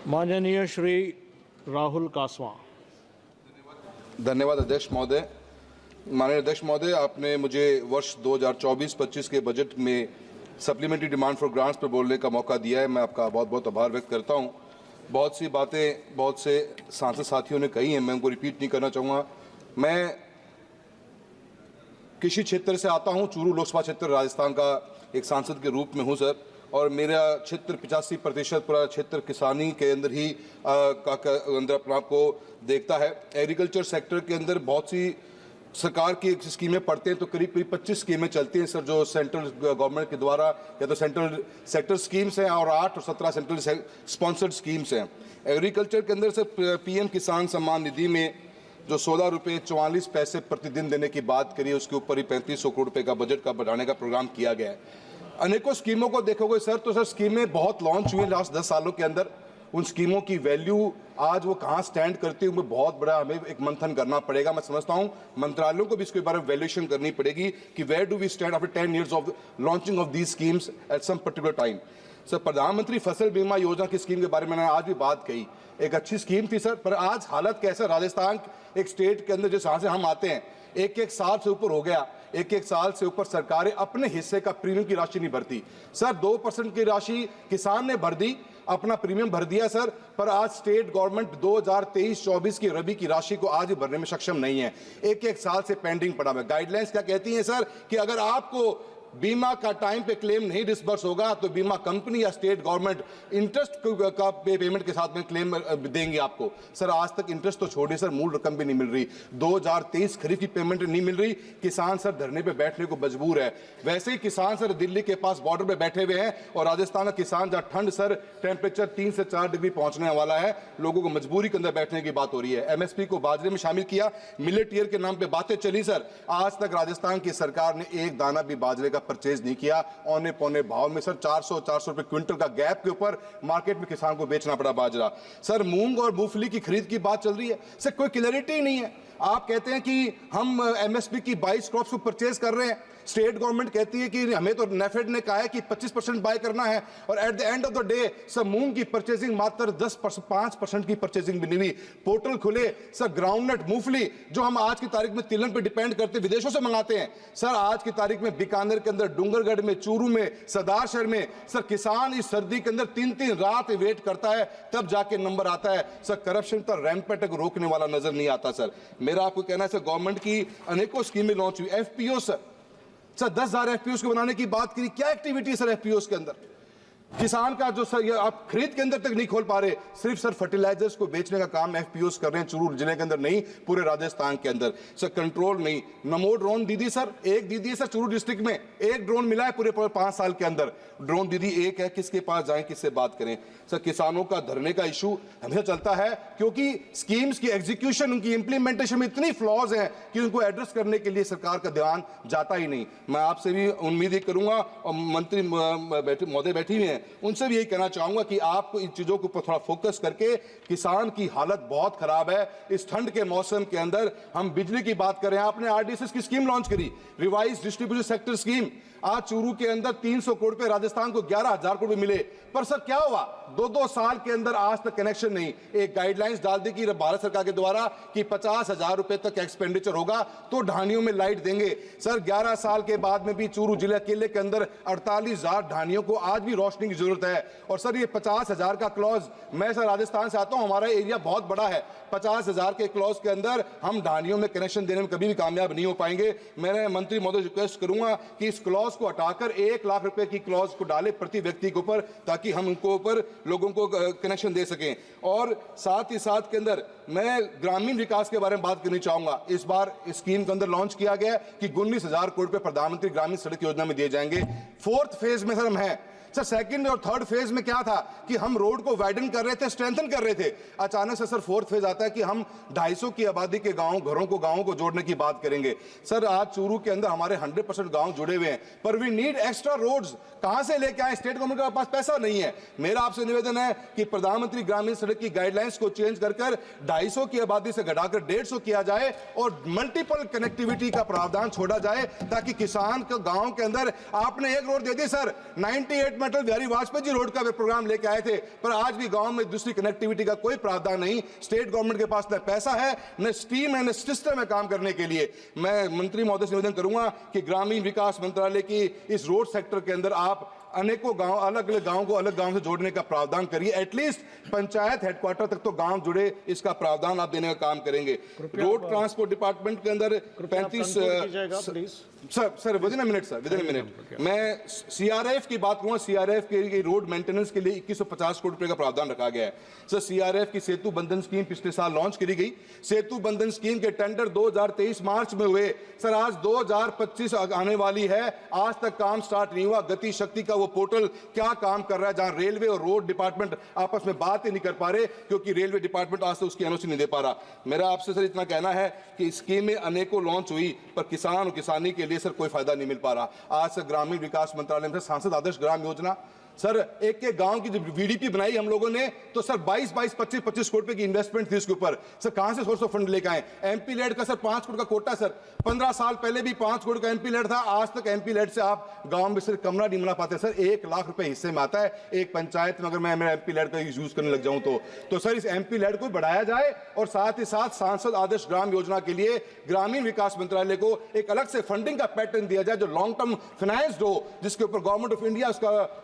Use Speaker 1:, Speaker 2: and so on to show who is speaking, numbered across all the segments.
Speaker 1: माननीय श्री राहुल कासवां।
Speaker 2: धन्यवाद अध्यक्ष महोदय। माननीय अध्यक्ष महोदय, आपने मुझे वर्ष 2024-25 के बजट में सप्लीमेंट्री डिमांड फॉर ग्रांट्स पर बोलने का मौका दिया है। मैं आपका बहुत बहुत आभार व्यक्त करता हूं। बहुत सी बातें बहुत से सांसद साथियों ने कही हैं, मैं उनको रिपीट नहीं करना चाहूँगा। मैं कृषि क्षेत्र से आता हूं, चूरू लोकसभा क्षेत्र राजस्थान का एक सांसद के रूप में हूं सर, और मेरा क्षेत्र 85% पूरा क्षेत्र किसानी के अंदर ही अंदर अपने आप को देखता है। एग्रीकल्चर सेक्टर के अंदर बहुत सी सरकार की स्कीमें पढ़ते हैं तो करीब 25 स्कीमें चलती हैं सर, जो सेंट्रल गवर्नमेंट के द्वारा या तो सेंट्रल सेक्टर स्कीम्स हैं, और 8 और 17 सेंट्रल स्पॉन्सर्ड स्कीम्स हैं। एग्रीकल्चर के अंदर सर पीएम किसान सम्मान निधि में जो 16 रुपये 44 पैसे प्रतिदिन देने की बात करी है, उसके ऊपर ही 3500 करोड़ रुपये का बजट का बढ़ाने का प्रोग्राम किया गया है। अनेकों स्कीमों को देखोगे सर तो सर स्कीमें बहुत लॉन्च हुई लास्ट 10 सालों के अंदर। उन स्कीमों की वैल्यू आज वो कहाँ स्टैंड करती है, उनमें बहुत बड़ा हमें एक मंथन करना पड़ेगा। मैं समझता हूँ मंत्रालयों को भी इसके बारे में वैल्यूएशन करनी पड़ेगी कि where do we stand after 10 years of launching of these schemes at some particular time. Sir प्रधानमंत्री फसल बीमा योजना की स्कीम के बारे में मैंने आज भी बात कही, एक अच्छी स्कीम थी सर, पर आज हालत कैसा, राजस्थान एक स्टेट के अंदर जहाँ से हम आते हैं, एक साल से ऊपर हो गया, एक साल से ऊपर सरकारें अपने हिस्से का प्रीमियम की राशि नहीं भरती। सर 2% की राशि किसान ने भर दी, अपना प्रीमियम भर दिया सर, पर आज स्टेट गवर्नमेंट 2023-24 की रबी की राशि को आज भी भरने में सक्षम नहीं है। एक साल से पेंडिंग पड़ा है। गाइडलाइंस क्या कहती हैं सर कि अगर आपको बीमा का टाइम पे क्लेम नहीं डिसबर्स होगा तो बीमा कंपनी या स्टेट गवर्नमेंट इंटरेस्ट का पेमेंट के साथ में क्लेम देंगे आपको। सर आज तक इंटरेस्ट तो छोड़िए सर, मूल रकम भी नहीं मिल रही। 2023 खरीफ की पेमेंट नहीं मिल रही, किसान सर धरने पे बैठने को मजबूर है। वैसे ही किसान सर दिल्ली के पास बॉर्डर पे बैठे हुए हैं, और राजस्थान का किसान जहाँ ठंड सर टेम्परेचर 3 से 4 डिग्री पहुंचने वाला है, लोगों को मजबूरी के अंदर बैठने की बात हो रही है। एमएसपी को बाजरे में शामिल किया, मिलेट ईयर के नाम पे बातें चली सर, आज तक राजस्थान की सरकार ने एक दाना भी बाजरे का परचेज नहीं किया। औने पौने भाव में सर 400 रुपए क्विंटल का गैप के ऊपर मार्केट में किसान को बेचना पड़ा बाजरा। सर मूंग और मूंगफली की खरीद की बात चल रही है सर, कोई क्लैरिटी नहीं है। आप कहते हैं कि हम एमएसपी की 22 क्रॉप्स को परचेज कर रहे हैं, स्टेट गवर्नमेंट कहती है कि हमें तो नेफेड ने कहा है कि 25% बाय करना है, और at the end of the day sir मूंग की परचेजिंग मात्र 5% की परचेजिंग भी नहीं हुई। पोर्टल खुले सर, ग्राउंडनट मूंगफली जो हम आज की तारीख में तिलहन पे डिपेंड करते विदेशों से मंगाते हैं सर, आज की तारीख में बीकानेर के अंदर, डूंगरगढ़ में, चूरू में, सरदार शहर में सर किसान इस सर्दी के अंदर 3-3 रात वेट करता है, तब जाके नंबर आता है। सर करप्शन तो रैंपेट को रोकने वाला नजर नहीं आता सर। मेरा आपको कहना है सर, गवर्नमेंट की अनेकों स्कीमें लॉन्च हुई। एफपीओ सर 10,000 एफपीओ को बनाने की बात करी, क्या एक्टिविटी सर एफपीओ के अंदर? किसान का जो सर आप खरीद केंद्र तक नहीं खोल पा रहे, सिर्फ सर फर्टिलाइजर्स को बेचने का काम एफपीओ कर रहे हैं, चूरू जिले के अंदर नहीं, पूरे राजस्थान के अंदर। सर कंट्रोल नहीं। नमो ड्रोन दीदी सर, एक दीदी है सर चूरू डिस्ट्रिक्ट में, एक ड्रोन मिला है पूरे 5 साल के अंदर। ड्रोन दीदी एक है, किसके पास जाएं, किससे बात करें? सर किसानों का धरने का इशू हमेशा चलता है, क्योंकि स्कीम्स की एग्जीक्यूशन, उनकी इंप्लीमेंटेशन में इतनी फ्लॉज है कि उनको एड्रेस करने के लिए सरकार का ध्यान जाता ही नहीं। मैं आपसे भी उम्मीद ही करूंगा, और मंत्री महोदय बैठी हुई हैं, उनसे भी यही कहना चाहूंगा कि आपको इन चीजों के ऊपर थोड़ा फोकस करके, किसान की हालत बहुत खराब है इस ठंड के मौसम के अंदर। हम बिजली की बात करें, आपने आरडीएसएस की स्कीम लॉन्च करी, रिवाइज डिस्ट्रीब्यूशन सेक्टर स्कीम। आज चूरू के अंदर 300 करोड़ रुपए, राजस्थान को 11,000 करोड़ मिले, पर सर क्या हुआ? 2-2 साल के अंदर आज तक कनेक्शन नहीं। एक गाइडलाइंस डाल दी कि भारत सरकार के द्वारा कि 50,000 रुपए तक एक्सपेंडिचर होगा तो ढानियों में लाइट देंगे। सर 11 साल के बाद में भी चूरू जिला अकेले के अंदर 48,000 ढानियों को आज भी रोशनी की जरूरत है। और सर ये 50,000 का क्लॉज, मैं सर राजस्थान से आता हूं, हमारा एरिया बहुत बड़ा है, 50,000 के क्लॉज के अंदर हम ढानियों में कनेक्शन देने में कभी भी कामयाब नहीं हो पाएंगे। मैं मंत्री महोदय रिक्वेस्ट करूंगा कि इस क्लॉज को हटाकर 1 लाख रुपए की क्लॉज को डाले प्रति व्यक्ति के ऊपर, ताकि हम उनको ऊपर लोगों को कनेक्शन दे सकें। और साथ ही साथ के अंदर मैं ग्रामीण विकास के बारे में बात करनी चाहूंगा। इस बार स्कीम के अंदर लॉन्च किया गया कि 19,000 करोड़ रुपए प्रधानमंत्री ग्रामीण सड़क योजना में दिए जाएंगे। 4th फेज में सर हम हैं। सर 2nd और 3rd फेज में क्या था कि हम रोड को वाइडन कर रहे थे, स्ट्रेंथन कर रहे थे। अचानक से सर 4th फेज आता है कि हम 250 की आबादी के गांवों को जोड़ने की बात करेंगे। सर आज चूरू के अंदर हमारे 100% गांव जुड़े हुए हैं, पर वी नीड एक्स्ट्रा रोड्स। कहां से लेके आए? स्टेट गवर्नमेंट के पास पैसा नहीं है। मेरा आपसे निवेदन है कि प्रधानमंत्री ग्रामीण सड़क की गाइडलाइंस को चेंज कर 250 की आबादी से घटाकर 150 किया जाए, और मल्टीपल कनेक्टिविटी का प्रावधान छोड़ा जाए, ताकि किसान को गांव के अंदर, आपने एक रोड दे दी सर, 98 में अटल बिहारी वाजपेयी जी रोड का प्रोग्राम लेके आए थे, पर आज भी गांव में दूसरी कनेक्टिविटी का कोई प्रावधान नहीं। स्टेट गवर्नमेंट के पास न पैसा है, न स्टीम है, न सिस्टम है काम करने के लिए। मैं मंत्री महोदय से निवेदन करूंगा कि ग्रामीण विकास मंत्रालय की इस रोड सेक्टर के अंदर आप अनेकों गांव, अलग अलग गांव को अलग गांव से जोड़ने का प्रावधान करिए। एटलीस्ट पंचायत हेडक्वार्टर तक तो गांव जुड़े, इसका प्रावधान आप देने का काम करेंगे। रोड ट्रांसपोर्ट डिपार्टमेंट के अंदर 35 sir within a minute sir, within a minute मैं सीआरएफ की बात करूंगा। सीआरएफ के रोड मेंटेनेंस के लिए 2150 करोड़ रुपए का प्रावधान रखा गया है। सर सीआरएफ की सेतु बंधन स्कीम पिछले साल लॉन्च करी गई। सेतु बंधन स्कीम के टेंडर 2023 मार्च में हुए। सर आज 2025 आने वाली है, आज तक काम स्टार्ट नहीं हुआ। गति शक्ति का वो पोर्टल क्या काम कर रहा है, जहां रेलवे और रोड डिपार्टमेंट आपस में बात ही नहीं कर पा रहे, क्योंकि रेलवे डिपार्टमेंट आज तक उसकी एनओसी नहीं दे पा रहा। मेरा आपसे सर इतना कहना है कि स्कीमें अनेकों लॉन्च हुई, पर किसान और किसानी के लिए सर कोई फायदा नहीं मिल पा रहा। आज सर ग्रामीण विकास मंत्रालय में सांसद आदर्श ग्राम योजना, सर एक एक गांव की जब वीडीपी बनाई हम लोगों ने, तो सर 22-22, 25-25 करोड़ रुपए की इन्वेस्टमेंट थी उसके ऊपर। सर कहां से सोर्स ऑफ फंड लेकर आए? एमपी लेड का सर 5 करोड़ का कोटा। सर 15 साल पहले भी 5 करोड़ का एमपी लेड था। आज तक एमपी लेड से आप गांव में सिर्फ कमरा नहीं बना पाते। सर 1 लाख रुपए हिस्से में आता है एक पंचायत में, अगर मैं मेरा एमपी लेड का यूज करने लग जाऊं तो सर इस एमपी लेड को बढ़ाया जाए, और साथ ही साथ सांसद आदर्श ग्राम योजना के लिए ग्रामीण विकास मंत्रालय को एक अलग से फंडिंग का पैटर्न दिया जाए, जो लॉन्ग टर्म फाइनेंस्ड हो, जिसके ऊपर गवर्नमेंट ऑफ इंडिया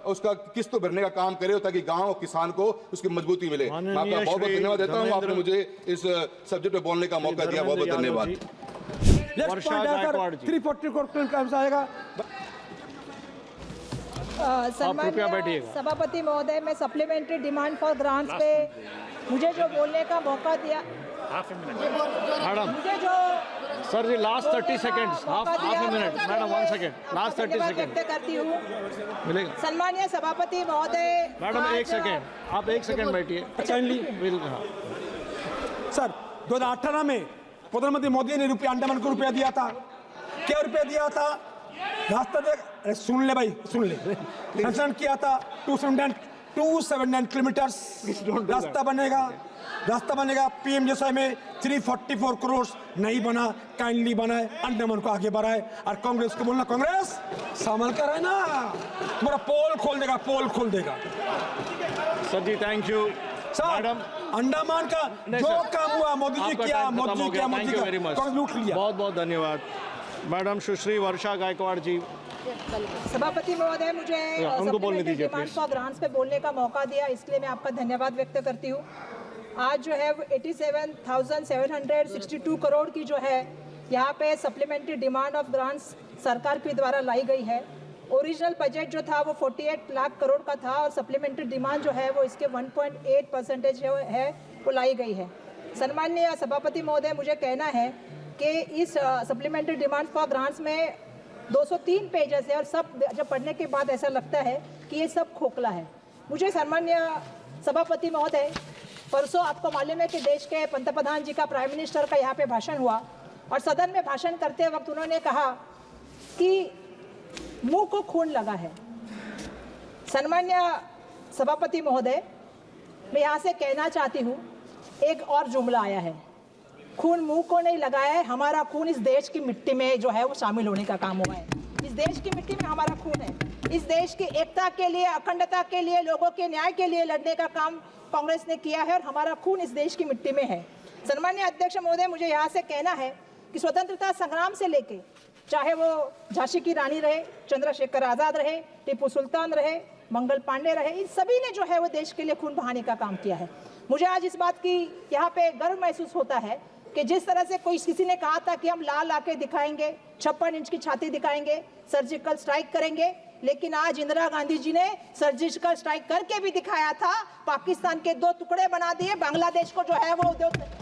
Speaker 2: उसका किस्त भरने का काम करे, ताकि गांव और किसान को उसकी मजबूती मिले। मैं आपका बहुत बहुत धन्यवाद देता हूं, आपने मुझे इस सब्जेक्ट पे बोलने का मौका दिया। बहुत बहुत धन्यवाद।
Speaker 1: वर्षा गायकवाड़ जी
Speaker 3: 340 करोड़ का आएगा।
Speaker 4: सम्माननीय सभापति महोदय, मैं सप्लीमेंट्री डिमांड फॉर ग्रांट्स पे मुझे जो बोलने का मौका दिया,
Speaker 1: मैडम
Speaker 4: मुझे जो
Speaker 1: sir ji last 30 seconds, half a minute madam, 1 second, last 30
Speaker 4: धन्यवाद
Speaker 1: सेकंड
Speaker 4: व्यक्त करती हूँ।
Speaker 1: मिलेगा।
Speaker 4: सम्माननीय सभापति महोदय,
Speaker 1: मैडम 1 सेकंड, आप 1 सेकंड बैठिए।
Speaker 3: सर 2018 में प्रधानमंत्री मोदी ने अंडमान को रुपया दिया था। क्या रुपया दिया था? रास्ता दे, सुन ले भाई, सुन ले। सैंक्शन किया था 279 किलोमीटर रास्ता बनेगा। पीएमजीएसवाई में 344 करोड़ नहीं बना। काइंडली बनाए, अंडमान को आगे बढ़ाए। और कांग्रेस को बोलना, कांग्रेस संभल कर है ना, तुम्हारा पोल खोल देगा।
Speaker 1: Sir ji thank you.
Speaker 3: Madam Andaman का जो काम हुआ मोदी जी किया, कांग्रेस लूट लिया।
Speaker 1: बहुत बहुत धन्यवाद। मैडम सुश्री वर्षा गायकवाड़ जी।
Speaker 4: सभापति महोदय, मुझे
Speaker 1: उनको बोलने दीजिए
Speaker 4: डिमांड फॉर ग्रांट्स पे बोलने का मौका दिया, इसलिए मैं आपका धन्यवाद व्यक्त करती हूँ। आज जो है 87,762 करोड़ की जो है यहाँ पे सप्लीमेंट्री डिमांड ऑफ ग्रांट्स सरकार के द्वारा लाई गई है। ओरिजिनल बजट जो था वो 48 लाख करोड़ का था, और सप्लीमेंट्री डिमांड जो है वो इसके 1.8% है वो लाई गई है। सम्माननीय सभापति महोदय, मुझे कहना है कि इस सप्लीमेंट्री डिमांड फॉर ग्रांट्स में 203 पेजेस है, और सब जब पढ़ने के बाद ऐसा लगता है कि ये सब खोखला है। मुझे सम्माननीय सभापति महोदय, परसों आपको मालूम है कि देश के पंतप्रधान जी का, प्राइम मिनिस्टर का यहाँ पे भाषण हुआ, और सदन में भाषण करते वक्त उन्होंने कहा कि मुंह को खून लगा है। सम्माननीय सभापति महोदय, मैं यहाँ से कहना चाहती हूँ, एक और जुमला आया है, खून मुंह को नहीं लगाया है, हमारा खून इस देश की मिट्टी में जो है वो शामिल होने का काम हुआ है। इस देश की मिट्टी में हमारा खून है। इस देश की एकता के लिए, अखंडता के लिए, लोगों के न्याय के लिए लड़ने का काम कांग्रेस ने किया है, और हमारा खून इस देश की मिट्टी में है। सम्माननीय अध्यक्ष महोदय, मुझे यहाँ से कहना है कि स्वतंत्रता संग्राम से लेके, चाहे वो झांसी की रानी रहे, चंद्रशेखर आजाद रहे, टिप्पू सुल्तान रहे, मंगल पांडे रहे, इन सभी ने जो है वो देश के लिए खून बहाने का काम किया है। मुझे आज इस बात की यहाँ पे गर्व महसूस होता है कि जिस तरह से किसी ने कहा था कि हम लाल आके दिखाएंगे, 56 इंच की छाती दिखाएंगे, सर्जिकल स्ट्राइक करेंगे, लेकिन आज इंदिरा गांधी जी ने सर्जिकल स्ट्राइक करके भी दिखाया था। पाकिस्तान के 2 टुकड़े बना दिए, बांग्लादेश को जो है वो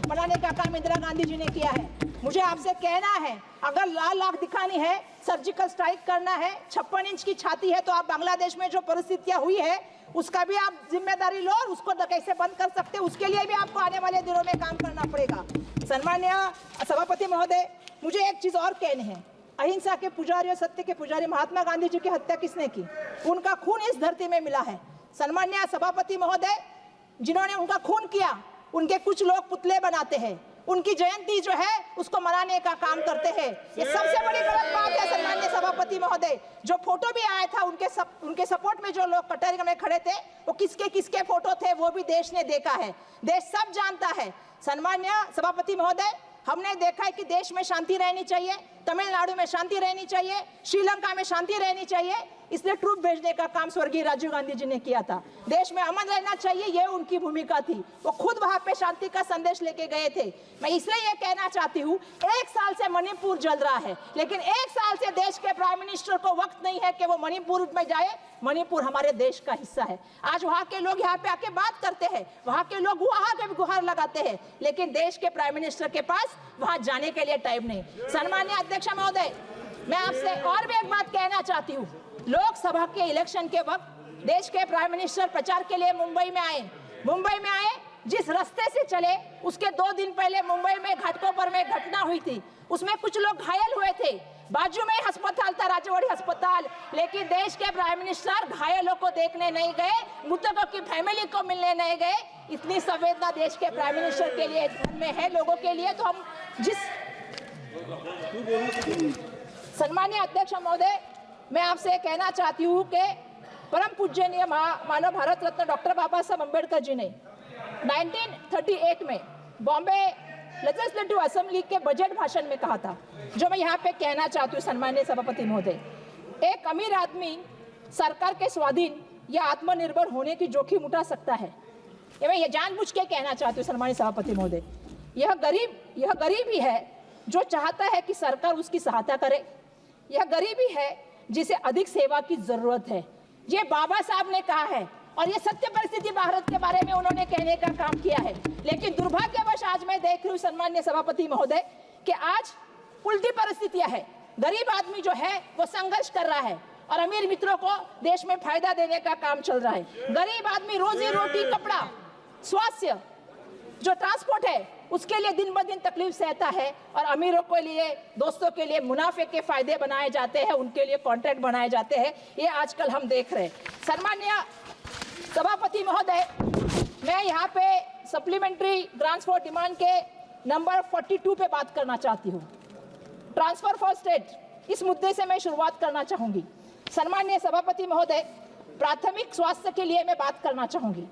Speaker 4: बनाने का काम इंदिरा गांधी जी ने किया है। मुझे आपसे कहना है, अगर लाल आंख दिखानी है, सर्जिकल स्ट्राइक करना है, 56 इंच की छाती है, तो आप बांग्लादेश में जो परिस्थितियां हुई है उसका भी आप जिम्मेदारी लो, और उसको कैसे बंद कर सकते हैं उसके लिए भी आपको आने वाले दिनों में काम करना पड़ेगा। सम्माननीय सभापति महोदय, मुझे एक चीज और कहनी है। अहिंसा के पुजारी और सत्य के पुजारी महात्मा गांधी जी की हत्या किसने की? उनका खून इस धरती में मिला है। सम्माननीय सभापति महोदय, जिन्होंने उनका खून किया, उनके कुछ लोग पुतले बनाते हैं, उनकी जयंती जो है उसको मनाने का काम करते हैं। ये सबसे बड़ी गलत बात है सम्माननीय सभापति महोदय। जो फोटो भी आया था उनके सपोर्ट में जो लोग कटहरे में खड़े थे वो किसके फोटो थे वो भी देश ने देखा है, देश सब जानता है। सम्माननीय सभापति महोदय, हमने देखा है कि देश में शांति रहनी चाहिए, तमिलनाडु में शांति रहनी चाहिए, श्रीलंका में शांति रहनी चाहिए, इसलिए ट्रूप भेजने का काम स्वर्गीय राजीव गांधी जी ने किया था। देश में अमन रहना चाहिए, ये उनकी भूमिका थी। वो खुद वहां पे शांति का संदेश लेके गए थे। मैं इसलिए ये कहना चाहती हूँ, 1 साल से मणिपुर जल रहा है, लेकिन 1 साल से देश के प्राइम मिनिस्टर को वक्त नहीं है कि वो मणिपुर में जाए। मणिपुर हमारे देश का हिस्सा है। आज वहां के लोग यहाँ पे आके बात करते हैं, वहां के लोग वहां के गुहार लगाते हैं, लेकिन देश के प्राइम मिनिस्टर के पास वहां जाने के लिए टाइम नहीं। सम्माननीय अध्यक्ष महोदय, मैं आपसे और भी एक बात कहना चाहती हूँ। लोकसभा के इलेक्शन के वक्त देश के प्राइम मिनिस्टर प्रचार के लिए मुंबई में आए, जिस रास्ते से चले उसके 2 दिन पहले मुंबई में घाटकोपर में घटना हुई थी, उसमें कुछ लोग घायल हुए थे। बाजू में अस्पताल था, राजवाड़ी अस्पताल, लेकिन देश के प्राइम मिनिस्टर घायलों को देखने नहीं गए, मृतकों की फैमिली को मिलने नहीं गए। इतनी संवेदना देश के प्राइम मिनिस्टर के लिए में है, लोगों के लिए। तो हम सम्माननीय अध्यक्ष महोदय, मैं आपसे कहना चाहती हूँ कि परम पूजनीय मानव भारत रत्न डॉक्टर बाबा साहब अम्बेडकर जी ने 1938 में बॉम्बे लेजिस्लेटिव असेंबली के बजट भाषण में कहा था, जो मैं यहाँ पे कहना चाहती हूँ सम्माननीय सभापति महोदय। एक अमीर आदमी सरकार के स्वाधीन या आत्मनिर्भर होने की जोखिम उठा सकता है। ये मैं ये जानबूझ के कहना चाहती हूँ सम्माननीय सभापति महोदय। यह गरीब ही है जो चाहता है कि सरकार उसकी सहायता करे। यह गरीबी है जिसे अधिक सेवा की जरूरत है। ये बाबा साहब ने कहा है और ये सत्य परिस्थिति भारत के बारे में उन्होंने कहने का काम किया है। लेकिन दुर्भाग्यवश आज मैं देख रही हूँ सम्माननीय सभापति महोदय कि आज उल्टी परिस्थितियां है। गरीब आदमी जो है वो संघर्ष कर रहा है और अमीर मित्रों को देश में फायदा देने का काम चल रहा है। गरीब आदमी रोजी रोटी, कपड़ा, स्वास्थ्य, जो ट्रांसपोर्ट है उसके लिए दिन ब दिन तकलीफ सहता है, और अमीरों के लिए, दोस्तों के लिए मुनाफे के फायदे बनाए जाते हैं, उनके लिए कॉन्ट्रैक्ट बनाए जाते हैं। ये आजकल हम देख रहे हैं। सम्माननीय सभापति महोदय, मैं यहाँ पे सप्लीमेंट्री ग्रांट्स फॉर डिमांड के नंबर 42 पे बात करना चाहती हूँ। ट्रांसफर फॉर स्टेट, इस मुद्दे से मैं शुरुआत करना चाहूंगी। सम्माननीय सभापति महोदय, प्राथमिक स्वास्थ्य के लिए मैं बात करना चाहूंगी।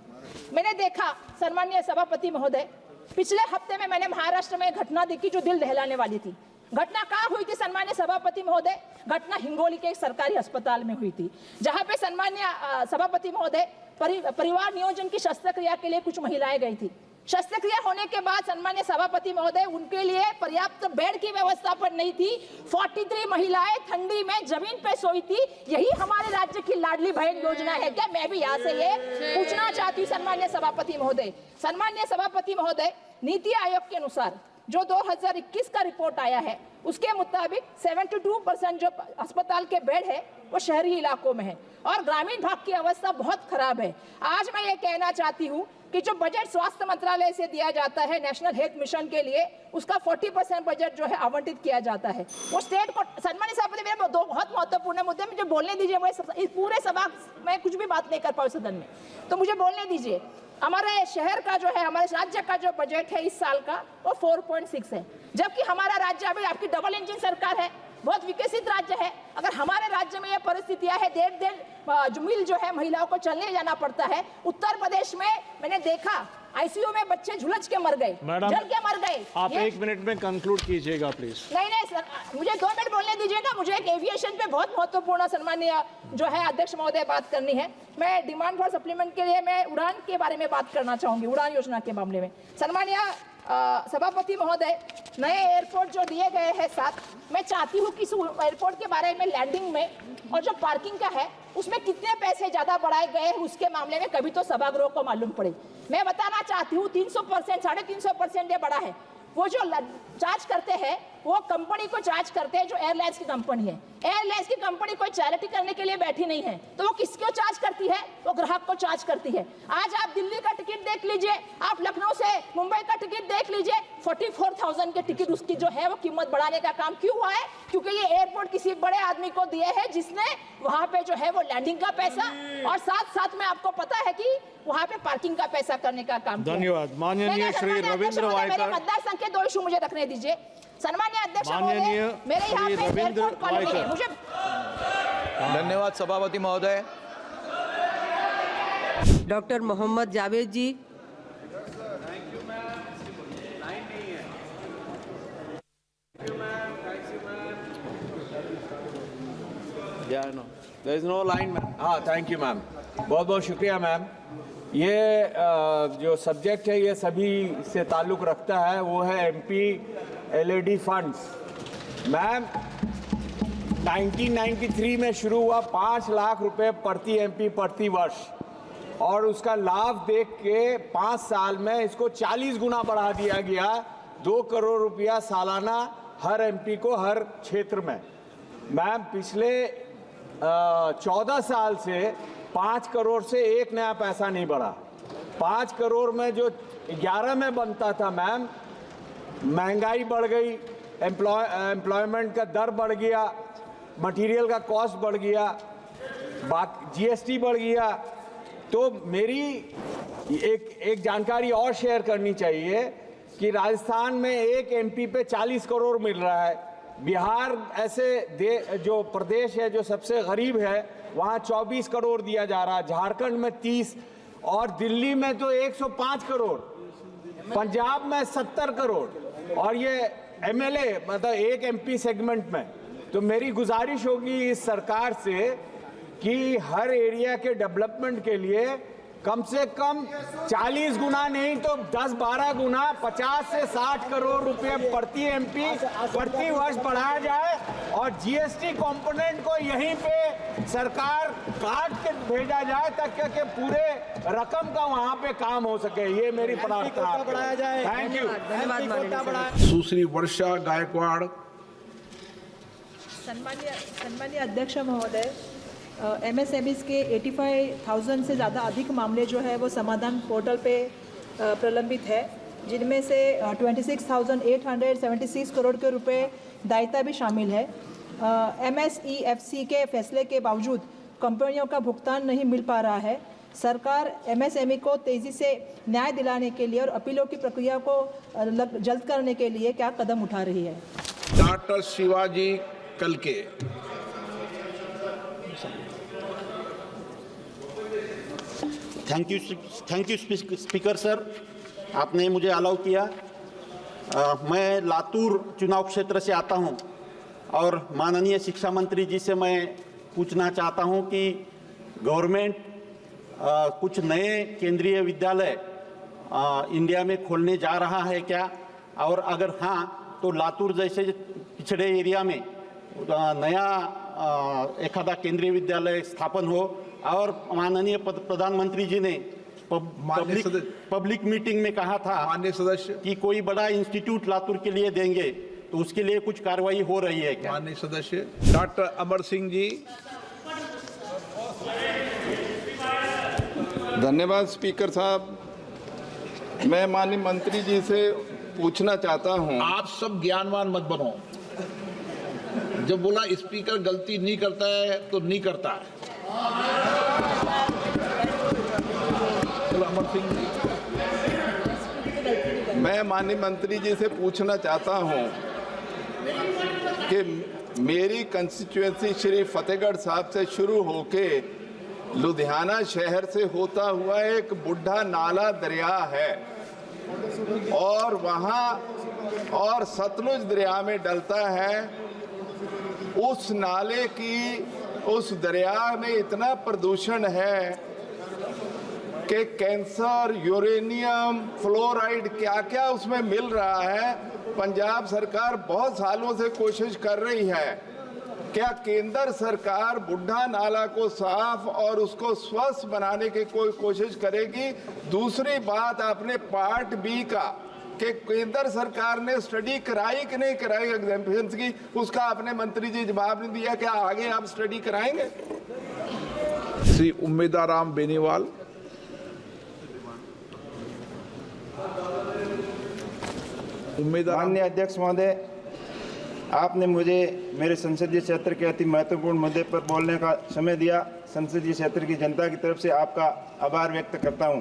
Speaker 4: मैंने देखा सम्माननीय सभापति महोदय, पिछले हफ्ते में मैंने महाराष्ट्र में घटना देखी जो दिल दहलाने वाली थी। घटना कहाँ हुई थी सम्माननीय सभापति महोदय? घटना हिंगोली के एक सरकारी अस्पताल में हुई थी, जहां पे सम्माननीय सभापति महोदय परिवार नियोजन की शस्त्रक्रिया के लिए कुछ महिलाएं गई थी। शस्त्रक्रिया होने के बाद सम्माननीय सभापति महोदय, उनके लिए पर्याप्त बेड की व्यवस्था पर नहीं थी। 43 महिलाएं ठंडी में जमीन पे सोई थी। यही हमारे राज्य की लाडली बहन योजना है क्या? मैं भी यहाँ से ये पूछना चाहती हूँ सम्माननीय सभापति महोदय। सम्माननीय सभापति महोदय, नीति आयोग के अनुसार जो 2021 का रिपोर्ट आया है उसके मुताबिक 72% जो अस्पताल के बेड है वो शहरी इलाकों में है और ग्रामीण भाग की अवस्था बहुत खराब है। आज मैं ये कहना चाहती हूँ कि जो बजट स्वास्थ्य मंत्रालय से दिया जाता है नेशनल हेल्थ मिशन के लिए, उसका 40% बजट जो है आवंटित किया जाता है। वो स्टेट को, सम्माननीय सभापति, मेरे 2 बहुत महत्वपूर्ण मुद्दे मुझे बोलने दीजिए। मैं इस पूरे सभा में कुछ भी बात नहीं कर पाऊँ सदन में, तो मुझे बोलने दीजिए। हमारे शहर का जो है, हमारे राज्य का जो बजट है इस साल का वो 4.6 है, जबकि हमारा राज्य अभी आपकी डबल इंजन सरकार है, बहुत विकसित राज्य है। अगर हमारे राज्य में ये परिस्थितियां है, 1.5 मील जो है महिलाओं को चलने जाना पड़ता है। उत्तर प्रदेश में मैंने देखा आईसीयू में बच्चे झुलस के मर गए, जल के मर गए।
Speaker 1: आप 1 मिनट में कंक्लूड कीजिएगा प्लीज।
Speaker 4: नहीं सर, मुझे 2 मिनट बोलने दीजिएगा। मुझे एक एविएशन पे बहुत महत्वपूर्ण सम्माननीय जो है अध्यक्ष महोदय बात करनी है। मैं डिमांड फॉर सप्लीमेंट के लिए मैं उड़ान के बारे में बात करना चाहूंगी, उड़ान योजना के मामले में। सम्माननीय सभापति महोदय, नए एयरपोर्ट जो दिए गए हैं 7, मैं चाहती हूँ कि एयरपोर्ट के बारे में लैंडिंग में और जो पार्किंग का है उसमें कितने पैसे ज्यादा बढ़ाए गए हैं उसके मामले में कभी तो सभागृह को मालूम पड़े। मैं बताना चाहती हूँ 300%, 350% ये बढ़ा है। वो जो चार्ज करते हैं
Speaker 5: वो कंपनी को चार्ज करते हैं जो एयरलाइंस की कंपनी है। एयरलाइंस की कंपनी कोई चैरिटी करने के लिए बैठी नहीं है, तो वो किसको चार्ज करती है? वो ग्राहक को चार्ज करती है। आज आप दिल्ली का टिकट देख लीजिए, आप लखनऊ से मुंबई का टिकट देख लीजिए, 44,000 के टिकट उसकी जो है वो कीमत बढ़ाने का काम क्यों हुआ है? क्योंकि ये एयरपोर्ट किसी बड़े आदमी को दिए है जिसने वहां पे जो है वो लैंडिंग का पैसा और साथ साथ में आपको पता है कि वहां पे पार्किंग का पैसा करने का काम किया।
Speaker 1: धन्यवाद। माननीय श्री रविंद्र
Speaker 5: मेरे
Speaker 1: वायकर।
Speaker 5: मतदार संघ के 2 इशू मुझे रखने दीजिए। सन्मान्य अध्यक्ष
Speaker 1: माननीय
Speaker 5: महोदय, मेरे यहाँ
Speaker 1: श्री
Speaker 5: पे
Speaker 1: रविंद्र
Speaker 5: एयरपोर्ट कॉलोनी है,
Speaker 1: वायकर।
Speaker 5: मुझे
Speaker 6: धन्यवाद सभापति महोदय।
Speaker 7: Doctor Mohammad Javed ji.
Speaker 6: There is no line, ma'am. हाँ, थैंक यू मैम, बहुत बहुत शुक्रिया मैम। ये जो सब्जेक्ट है ये सभी से ताल्लुक़ रखता है, वो है एमपी एलईडी फंड्स। मैम 1993 में शुरू हुआ 5 लाख रुपए प्रति एमपी प्रति वर्ष, और उसका लाभ देख के 5 साल में इसको 40 गुना बढ़ा दिया गया, 2 करोड़ रुपया सालाना हर एमपी को हर क्षेत्र में। मैम पिछले 14 साल से 5 करोड़ से एक नया पैसा नहीं बढ़ा। 5 करोड़ में जो 11 में बनता था मैम, महंगाई बढ़ गई, एम्प्लॉयमेंट का दर बढ़ गया, मटेरियल का कॉस्ट बढ़ गया, जीएसटी बढ़ गया। तो मेरी एक जानकारी और शेयर करनी चाहिए कि राजस्थान में एक एमपी पे 40 करोड़ मिल रहा है। बिहार ऐसे जो प्रदेश है जो सबसे गरीब है, वहाँ 24 करोड़ दिया जा रहा है, झारखंड में 30, और दिल्ली में तो 105 करोड़, पंजाब में 70 करोड़, और ये एमएलए मतलब एक एमपी सेगमेंट में। तो मेरी गुजारिश होगी इस सरकार से कि हर एरिया के डेवलपमेंट के लिए कम से कम 40 गुना नहीं तो 10-12 गुना 50 से 60 करोड़ रुपए प्रति एमपी प्रति वर्ष बढ़ाया जाए, और जीएसटी कंपोनेंट को यहीं पे सरकार काट के भेजा जाए ताकि पूरे रकम का वहां पे काम हो सके। ये मेरी प्रार्थना है। Thank you.
Speaker 7: धन्यवाद।
Speaker 8: सुश्री वर्षा गायकवाड़।
Speaker 4: सन्मान्य अध्यक्ष महोदय, एमएसएमईज के 85,000 से ज़्यादा अधिक मामले जो है वो समाधान पोर्टल पे प्रलंबित है, जिनमें से 26,876 करोड़ के रुपए दायित्व भी शामिल है। एमएसईएफसी के फैसले के बावजूद कंपनियों का भुगतान नहीं मिल पा रहा है। सरकार एमएसएमई को तेज़ी से न्याय दिलाने के लिए और अपीलों की प्रक्रिया को जल्द करने के लिए क्या कदम उठा रही है?
Speaker 8: डॉक्टर शिवाजी कलके।
Speaker 9: थैंक यू स्पीकर सर, आपने मुझे अलाउ किया। मैं लातूर चुनाव क्षेत्र से आता हूं और माननीय शिक्षा मंत्री जी से मैं पूछना चाहता हूं कि गवर्नमेंट कुछ नए केंद्रीय विद्यालय इंडिया में खोलने जा रहा है क्या, और अगर हाँ तो लातूर जैसे पिछड़े एरिया में नया एखादा केंद्रीय विद्यालय स्थापन हो। और माननीय प्रधानमंत्री जी ने पब्लिक मीटिंग में कहा था
Speaker 8: माननीय सदस्य
Speaker 9: कि कोई बड़ा इंस्टीट्यूट लातूर के लिए देंगे, तो उसके लिए कुछ कार्रवाई हो रही है क्या?
Speaker 8: माननीय सदस्य डॉक्टर अमर सिंह जी।
Speaker 10: धन्यवाद स्पीकर साहब। मैं माननीय मंत्री जी से पूछना चाहता हूं।
Speaker 8: आप सब ज्ञानवान मत बनो। जब बोला स्पीकर गलती नहीं करता है तो नहीं करता है। अमर सिंह जी।
Speaker 10: मैं माननीय मंत्री जी से पूछना चाहता हूं कि मेरी कंस्टिट्यूएंसी श्री फतेहगढ़ साहब से शुरू होके लुधियाना शहर से होता हुआ एक बुढ़ा नाला दरिया है, और वहां और सतलुज दरिया में डलता है। उस नाले की उस दरिया में इतना प्रदूषण है कि कैंसर, यूरेनियम, फ्लोराइड क्या क्या उसमें मिल रहा है। पंजाब सरकार बहुत सालों से कोशिश कर रही है। क्या केंद्र सरकार बुढ़ा नाला को साफ और उसको स्वस्थ बनाने की कोई कोशिश करेगी? दूसरी बात, आपने पार्ट बी का कि केंद्र सरकार ने स्टडी कराई कि नहीं कराई एग्जामिनेशन की, उसका अपने मंत्री जी जवाब नहीं दिया। क्या आगे आप स्टडी कराएंगे?
Speaker 8: श्री उम्मेदाराम बेनीवाल।
Speaker 11: माननीय अध्यक्ष महोदय, आपने मुझे मेरे संसदीय क्षेत्र के अति महत्वपूर्ण मुद्दे पर बोलने का समय दिया। संसदीय क्षेत्र की जनता की तरफ से आपका आभार व्यक्त करता हूं।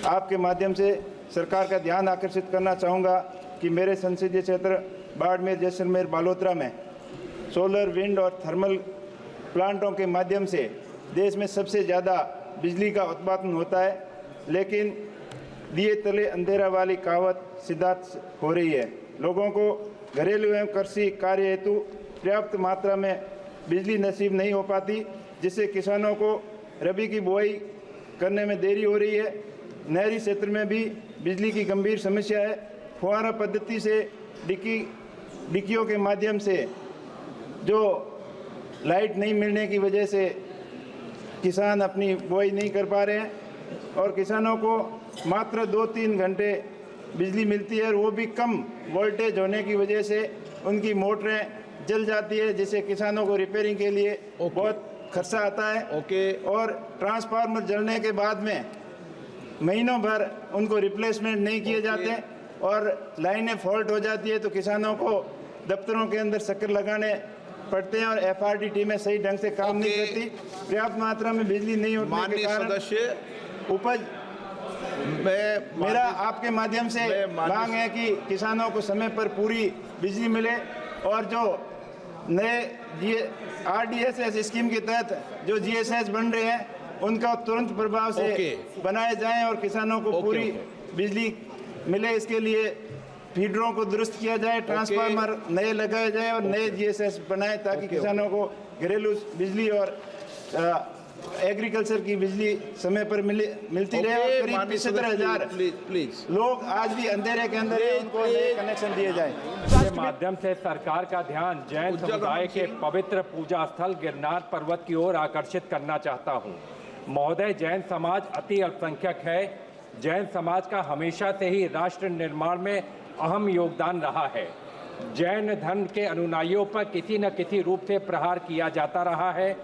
Speaker 11: आपके माध्यम से सरकार का ध्यान आकर्षित करना चाहूँगा कि मेरे संसदीय क्षेत्र बाड़मेर, जैसलमेर, बालोतरा में सोलर, विंड और थर्मल प्लांटों के माध्यम से देश में सबसे ज़्यादा बिजली का उत्पादन होता है, लेकिन दिए तले अंधेरा वाली कहावत सिद्धांत हो रही है। लोगों को घरेलू एवं कृषि कार्य हेतु पर्याप्त मात्रा में बिजली नसीब नहीं हो पाती, जिससे किसानों को रबी की बुआई करने में देरी हो रही है। नहरी क्षेत्र में भी बिजली की गंभीर समस्या है। फुहारा पद्धति से डिक्कियों के माध्यम से जो लाइट नहीं मिलने की वजह से किसान अपनी बुआई नहीं कर पा रहे हैं और किसानों को मात्र 2-3 घंटे बिजली मिलती है और वो भी कम वोल्टेज होने की वजह से उनकी मोटरें जल जाती है, जिससे किसानों को रिपेयरिंग के लिए बहुत खर्चा आता है। और ट्रांसफार्मर जलने के बाद में महीनों भर उनको रिप्लेसमेंट नहीं किए जाते और लाइनें फॉल्ट हो जाती है, तो किसानों को दफ्तरों के अंदर चक्कर लगाने पड़ते हैं और एफआरडी टीमें सही ढंग से काम नहीं करती। पर्याप्त मात्रा में बिजली नहीं होने के कारण उपज मेरा आपके माध्यम से मांग है कि किसानों को समय पर पूरी बिजली मिले और जो नए आरडीएसएस स्कीम के तहत जो जीएसएस बन रहे हैं उनका तुरंत प्रभाव से बनाए जाएं और किसानों को पूरी बिजली मिले। इसके लिए फीडरों को दुरुस्त किया जाए, ट्रांसफार्मर नए लगाए जाए और नए जीएसएस बनाए ताकि किसानों को घरेलू बिजली और एग्रीकल्चर की बिजली समय पर मिलती रहे। और करीब 75,000 लोग आज भी अंधेरे के अंदर उनको नए कनेक्शन दिए जाए।
Speaker 12: के माध्यम से सरकार का ध्यान जैन समुदाय के पवित्र पूजा स्थल गिरनार पर्वत की ओर आकर्षित करना चाहता हूँ। महोदय, जैन समाज अति अल्पसंख्यक है। जैन समाज का हमेशा से ही राष्ट्र निर्माण में अहम योगदान रहा है। जैन धर्म के अनुयायियों पर किसी न किसी रूप से प्रहार किया जाता रहा है।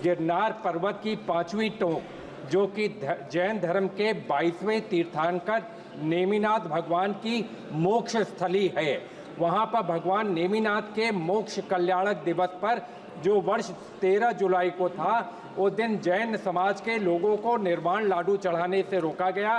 Speaker 12: गिरनार पर्वत की 5वीं टोक, जो कि जैन धर्म के 22वें तीर्थंकर नेमिनाथ भगवान की मोक्ष स्थली है, वहां पर भगवान नेमिनाथ के मोक्ष कल्याणक दिवस पर जो वर्ष 13 जुलाई को था, उस दिन जैन समाज के लोगों को निर्वाण लाडू चढ़ाने से रोका गया।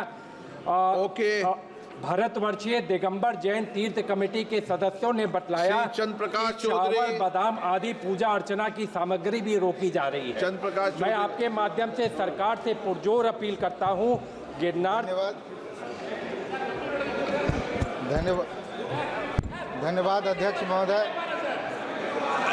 Speaker 12: भारतवर्षीय दिगंबर जैन तीर्थ कमेटी के सदस्यों ने बतलाया
Speaker 8: चंद्र प्रकाश
Speaker 12: चावल, बादाम आदि पूजा अर्चना की सामग्री भी रोकी जा रही है।
Speaker 8: चंद्र प्रकाश,
Speaker 12: मैं आपके माध्यम से सरकार से पुरजोर अपील करता हूं, गिरनार।
Speaker 13: धन्यवाद अध्यक्ष महोदय।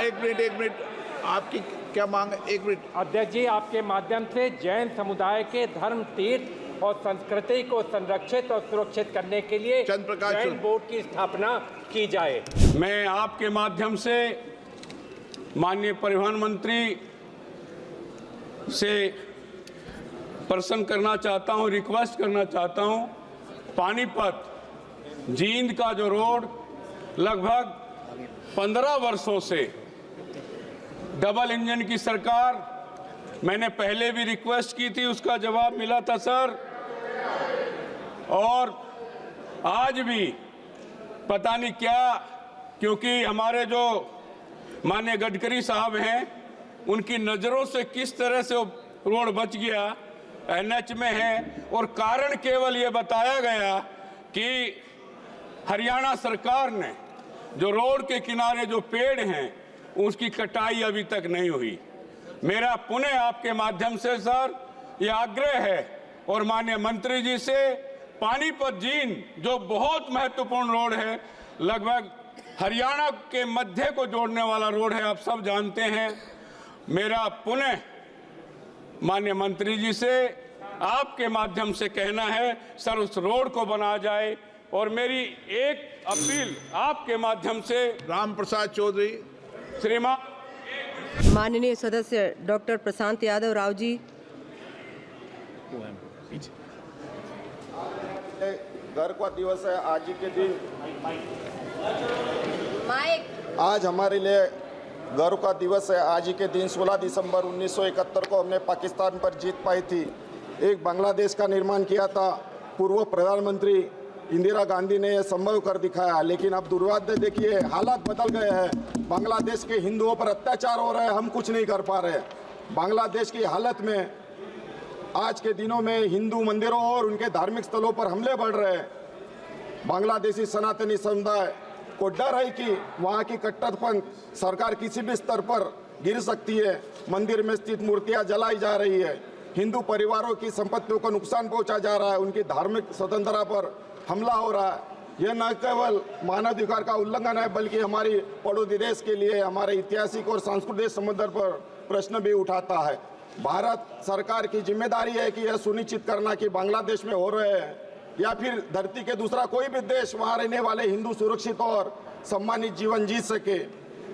Speaker 8: एक मिनट आपकी क्या मांग है? 1 मिनट
Speaker 12: अध्यक्ष जी, आपके माध्यम से जैन समुदाय के धर्म, तीर्थ और संस्कृति को संरक्षित और सुरक्षित करने के लिए जैन बोर्ड की स्थापना की जाए।
Speaker 14: मैं आपके माध्यम से माननीय परिवहन मंत्री से प्रश्न करना चाहता हूं, रिक्वेस्ट करना चाहता हूं। पानीपत जींद का जो रोड लगभग 15 वर्षों से डबल इंजन की सरकार, मैंने पहले भी रिक्वेस्ट की थी, उसका जवाब मिला था सर, और आज भी पता नहीं क्या, क्योंकि हमारे जो माननीय गडकरी साहब हैं उनकी नज़रों से किस तरह से वो रोड बच गया, एनएच में है, और कारण केवल ये बताया गया कि हरियाणा सरकार ने जो रोड के किनारे जो पेड़ हैं उसकी कटाई अभी तक नहीं हुई। मेरा पुनः आपके माध्यम से सर ये आग्रह है और माननीय मंत्री जी से, पानीपत जींद जो बहुत महत्वपूर्ण रोड है, लगभग हरियाणा के मध्य को जोड़ने वाला रोड है, आप सब जानते हैं। मेरा पुनः माननीय मंत्री जी से आपके माध्यम से कहना है सर उस रोड को बनाया जाए। और मेरी एक अपील आपके माध्यम से,
Speaker 8: राम प्रसाद चौधरी
Speaker 7: श्रीमान। माननीय सदस्य डॉक्टर प्रशांत यादव राव जी।
Speaker 11: घर का दिवस है आज ही के दिन। आज हमारे लिए घर का दिवस है। आज ही के दिन 16 दिसंबर 1971 को हमने पाकिस्तान पर जीत पाई थी। एक बांग्लादेश का निर्माण किया था। पूर्व प्रधानमंत्री इंदिरा गांधी ने यह संभव कर दिखाया, लेकिन अब दुर्भाग्य देखिए हालात बदल गए हैं। बांग्लादेश के हिंदुओं पर अत्याचार हो रहे हैं, हम कुछ नहीं कर पा रहे। बांग्लादेश की हालत में आज के दिनों में हिंदू मंदिरों और उनके धार्मिक स्थलों पर हमले बढ़ रहे हैं। बांग्लादेशी सनातनी समुदाय को डर है कि वहाँ की कट्टरपंथ सरकार किसी भी स्तर पर गिर सकती है। मंदिर में स्थित मूर्तियाँ जलाई जा रही है, हिंदू परिवारों की संपत्तियों को नुकसान पहुंचा जा रहा है, उनकी धार्मिक स्वतंत्रता पर हमला हो रहा है। यह न केवल मानवाधिकार का उल्लंघन है, बल्कि हमारी पड़ोसी देश के लिए हमारे ऐतिहासिक और सांस्कृतिक संबंध पर प्रश्न भी उठाता है। भारत सरकार की जिम्मेदारी है कि यह सुनिश्चित करना कि बांग्लादेश में हो रहे हैं या फिर धरती के दूसरा कोई भी देश वहाँ रहने वाले हिंदू सुरक्षित और सम्मानित जीवन जी सके।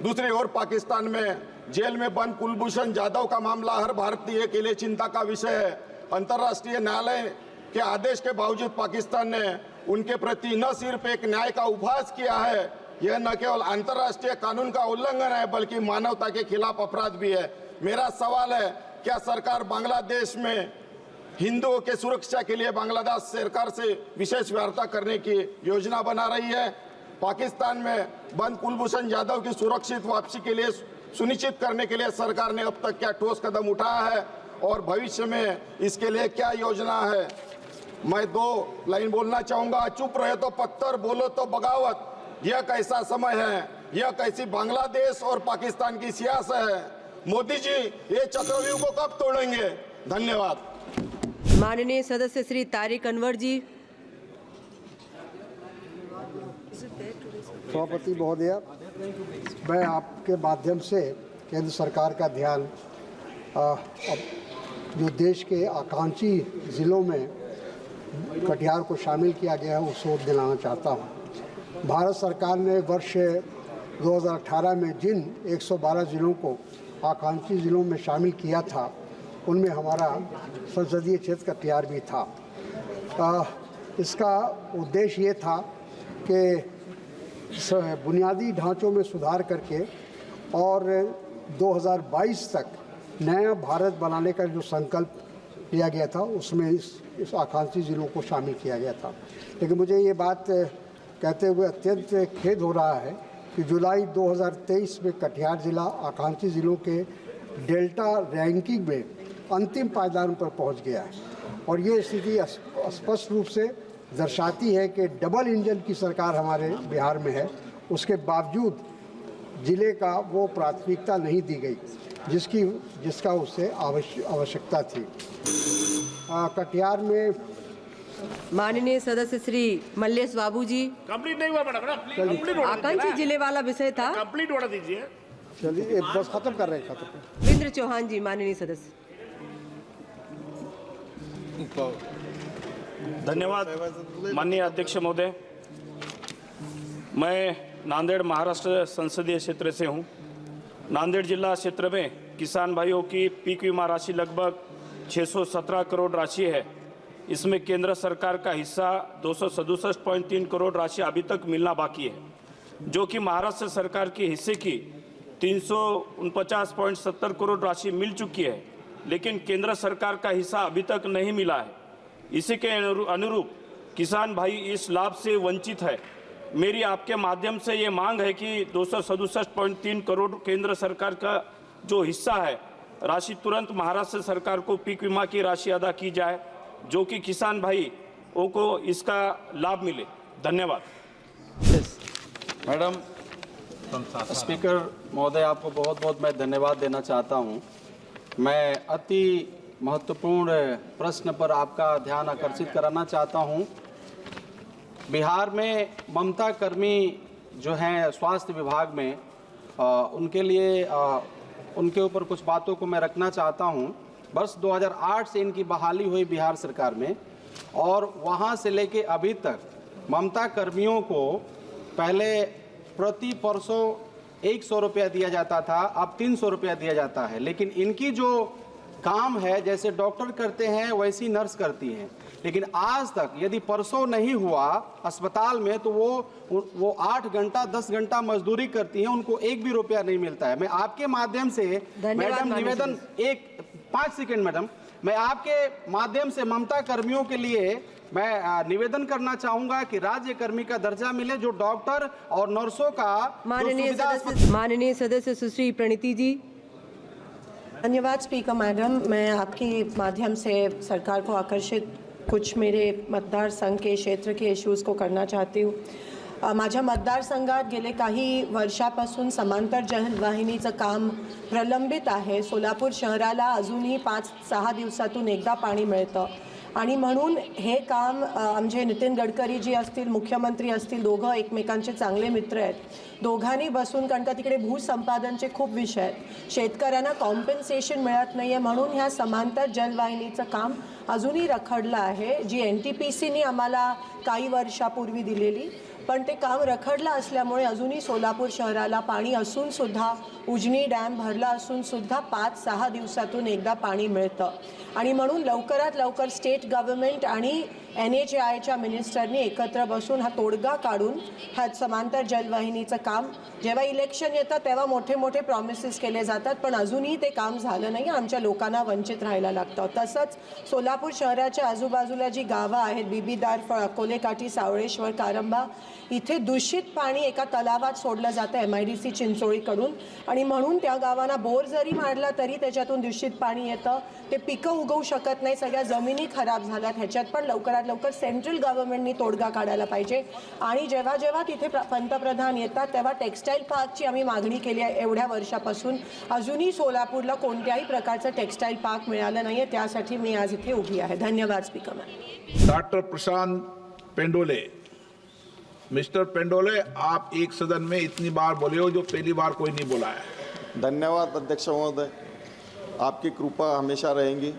Speaker 11: दूसरी ओर पाकिस्तान में जेल में बंद कुलभूषण जाधव का मामला हर भारतीय के लिए चिंता का विषय है। अंतर्राष्ट्रीय न्यायालय के आदेश के बावजूद पाकिस्तान ने उनके प्रति न सिर्फ एक न्याय का उपहास किया है, यह न केवल अंतर्राष्ट्रीय कानून का उल्लंघन है बल्कि मानवता के खिलाफ अपराध भी है। मेरा सवाल है, क्या सरकार बांग्लादेश में हिंदुओं के सुरक्षा के लिए बांग्लादेश सरकार से विशेष वार्ता करने की योजना बना रही है? पाकिस्तान में बंद कुलभूषण जाधव की सुरक्षित वापसी के लिए सुनिश्चित करने के लिए सरकार ने अब तक क्या ठोस कदम उठाया है और भविष्य में इसके लिए क्या योजना है? मैं 2 लाइन बोलना चाहूँगा। चुप रहे तो पत्थर, बोलो तो बगावत। यह कैसा समय है, यह कैसी बांग्लादेश और पाकिस्तान की सियासत है? मोदी जी ये चक्रव्यूह को कब तोड़ेंगे? धन्यवाद।
Speaker 7: माननीय सदस्य श्री तारिक अनवर जी।
Speaker 15: सभापति महोदय, मैं आपके माध्यम से केंद्र सरकार का ध्यान अब जो देश के आकांक्षी ज़िलों में कटिहार को शामिल किया गया है उस ओर दिलाना चाहता हूँ। भारत सरकार ने वर्ष 2018 में जिन 112 ज़िलों को आकांक्षी ज़िलों में शामिल किया था उनमें हमारा संसदीय क्षेत्र कटिहार भी था। इसका उद्देश्य ये था कि बुनियादी ढांचों में सुधार करके और 2022 तक नया भारत बनाने का जो संकल्प लिया गया था उसमें इस आकांक्षी ज़िलों को शामिल किया गया था। लेकिन मुझे ये बात कहते हुए अत्यंत खेद हो रहा है कि जुलाई 2023 में कटिहार ज़िला आकांक्षी ज़िलों के डेल्टा रैंकिंग में अंतिम पायदान पर पहुंच गया है और ये स्थिति स्पष्ट रूप से दर्शाती है कि डबल इंजन की सरकार हमारे बिहार में है, उसके बावजूद ज़िले का वो प्राथमिकता नहीं दी गई जिसका उससे आवश्यकता थी। कटिहार में
Speaker 7: माननीय सदस्य श्री मल्लेश बाबू जी।
Speaker 8: कंप्लीट नहीं हुआ मैडम,
Speaker 7: आकांक्षी जिले वाला विषय था,
Speaker 8: कंप्लीट ऑर्डर दीजिए।
Speaker 15: चलिए बस खत्म कर रहे हैं।
Speaker 7: रविंद्र चौहान जी माननीय सदस्य।
Speaker 16: धन्यवाद माननीय अध्यक्ष महोदय। मैं नांदेड़ महाराष्ट्र संसदीय क्षेत्र से हूं। नांदेड़ जिला क्षेत्र में किसान भाइयों की पीक बीमा राशि लगभग 617 करोड़ राशि है। इसमें केंद्र सरकार का हिस्सा 267.3 करोड़ राशि अभी तक मिलना बाकी है, जो कि महाराष्ट्र सरकार के हिस्से की 349.70 करोड़ राशि मिल चुकी है, लेकिन केंद्र सरकार का हिस्सा अभी तक नहीं मिला है। इसी के अनुरूप किसान भाई इस लाभ से वंचित है। मेरी आपके माध्यम से ये मांग है कि 267.3 करोड़ केंद्र सरकार का जो हिस्सा है राशि तुरंत महाराष्ट्र सरकार को पीक बीमा की राशि अदा की जाए, जो कि किसान भाइयों को इसका लाभ मिले। धन्यवाद।
Speaker 9: मैडम स्पीकर महोदय, आपको बहुत बहुत मैं धन्यवाद देना चाहता हूं। मैं अति महत्वपूर्ण प्रश्न पर आपका ध्यान आकर्षित कराना चाहता हूं। बिहार में ममता कर्मी जो हैं स्वास्थ्य विभाग में, उनके लिए उनके ऊपर कुछ बातों को मैं रखना चाहता हूं। वर्ष 2008 से इनकी बहाली हुई बिहार सरकार में और वहां से लेके अभी तक ममता कर्मियों को पहले प्रति परसों 100 रुपया दिया जाता था, अब 300 रुपया दिया जाता है। लेकिन इनकी जो काम है, जैसे डॉक्टर करते हैं वैसी नर्स करती हैं। लेकिन आज तक यदि परसों नहीं हुआ अस्पताल में तो वो 8 घंटा 10 घंटा मजदूरी करती हैं, उनको 1 भी रुपया नहीं मिलता है। मैं आपके माध्यम से मैडम निवेदन 5 सेकंड मैडम, मैं आपके माध्यम से ममता कर्मियों के लिए मैं निवेदन करना चाहूंगा कि राज्य कर्मी का दर्जा मिले, जो डॉक्टर और नर्सों का
Speaker 7: माननीय सदस्य सुश्री प्रणीति जी।
Speaker 17: धन्यवाद स्पीकर मैडम। मैं आपके माध्यम से सरकार को आकर्षित कुछ मेरे मतदार संघ के क्षेत्र के इश्यूज को करना चाहती हूँ। माझ्या मतदारसंघात गेले काही वर्षापासून समांतर जलवाहिनीचं काम प्रलंबित आहे। सोलापूर शहराला अजूनही 5-6 दिवसातून एकदा पाणी मिळतं आणि म्हणून हे काम आमचे नितीन गडकरी जी असतील, मुख्यमंत्री असतील, दोघं एकमेकांचे चांगले मित्र आहेत, दोघांनी बसून, कारण का तिकडे भूसंपादनचे खूप विषय आहेत, शेतकऱ्यांना कॉम्पेन्सेशन मिळत नाही आहे, म्हणून ह्या समांतर जलवाहिनीचं काम अजूनही रखडलं आहे, जी NTPCनी आम्हाला काही वर्षापूर्वी दिलेली, पण ते काम रखडलं असल्यामुळे अजूनही सोलापूर शहराला पाणी असून सुद्धा, उजनी डॅम भरला असून सुद्धा 5-6 दिवसातून एकदा पाणी मिळतं आणि म्हणून लवकरात लवकर स्टेट गव्हर्नमेंट आणि NHAIच्या मिनिस्टरनी एकत्र बसून हा तोडगा काढून ह्या समांतर जलवाहिनीचं काम, जेव्हा इलेक्शन येतं तेव्हा मोठे मोठे प्रॉमिसेस केले जातात, पण अजूनही ते काम झालं नाही, आमच्या लोकांना वंचित राहायला लागतं। तसंच सोलापूर शहराच्या आजूबाजूला जी गावं आहेत, बीबीदार, अकोले काठी, सावळेश्वर, कारंबा, इथे दूषित पाणी एका तलावात सोडलं जातं MIDC चिंचोळीकडून आणि म्हणून त्या गावांना बोर जरी मारला तरी त्याच्यातून दूषित पाणी येतं, ते पिकं उगवू शकत नाही, सगळ्या जमिनी खराब झाल्यात। ह्याच्यात पण लवकरात लवकर सेंट्रल गव्हर्नमेंटनी तोडगा काढायला पाहिजे आणि जेव्हा जेव्हा तिथे पंतप्रधान येतात तेव्हा टेक्स्टाईल पार्कची आम्ही मागणी केली आहे एवढ्या वर्षापासून, अजूनही सोलापूरला कोणत्याही प्रकारचं टेक्स्टाईल पार्क मिळालं नाहीये, त्यासाठी मी आज इथे उभी आहे। धन्यवाद स्पीकर मॅडम।
Speaker 8: डॉक्टर प्रशांत पेंडोले। मिस्टर पेंडोले, आप एक सदन में इतनी बार बोले हो जो पहली बार कोई नहीं बोला है।
Speaker 18: धन्यवाद अध्यक्ष महोदय, आपकी कृपा हमेशा रहेंगी।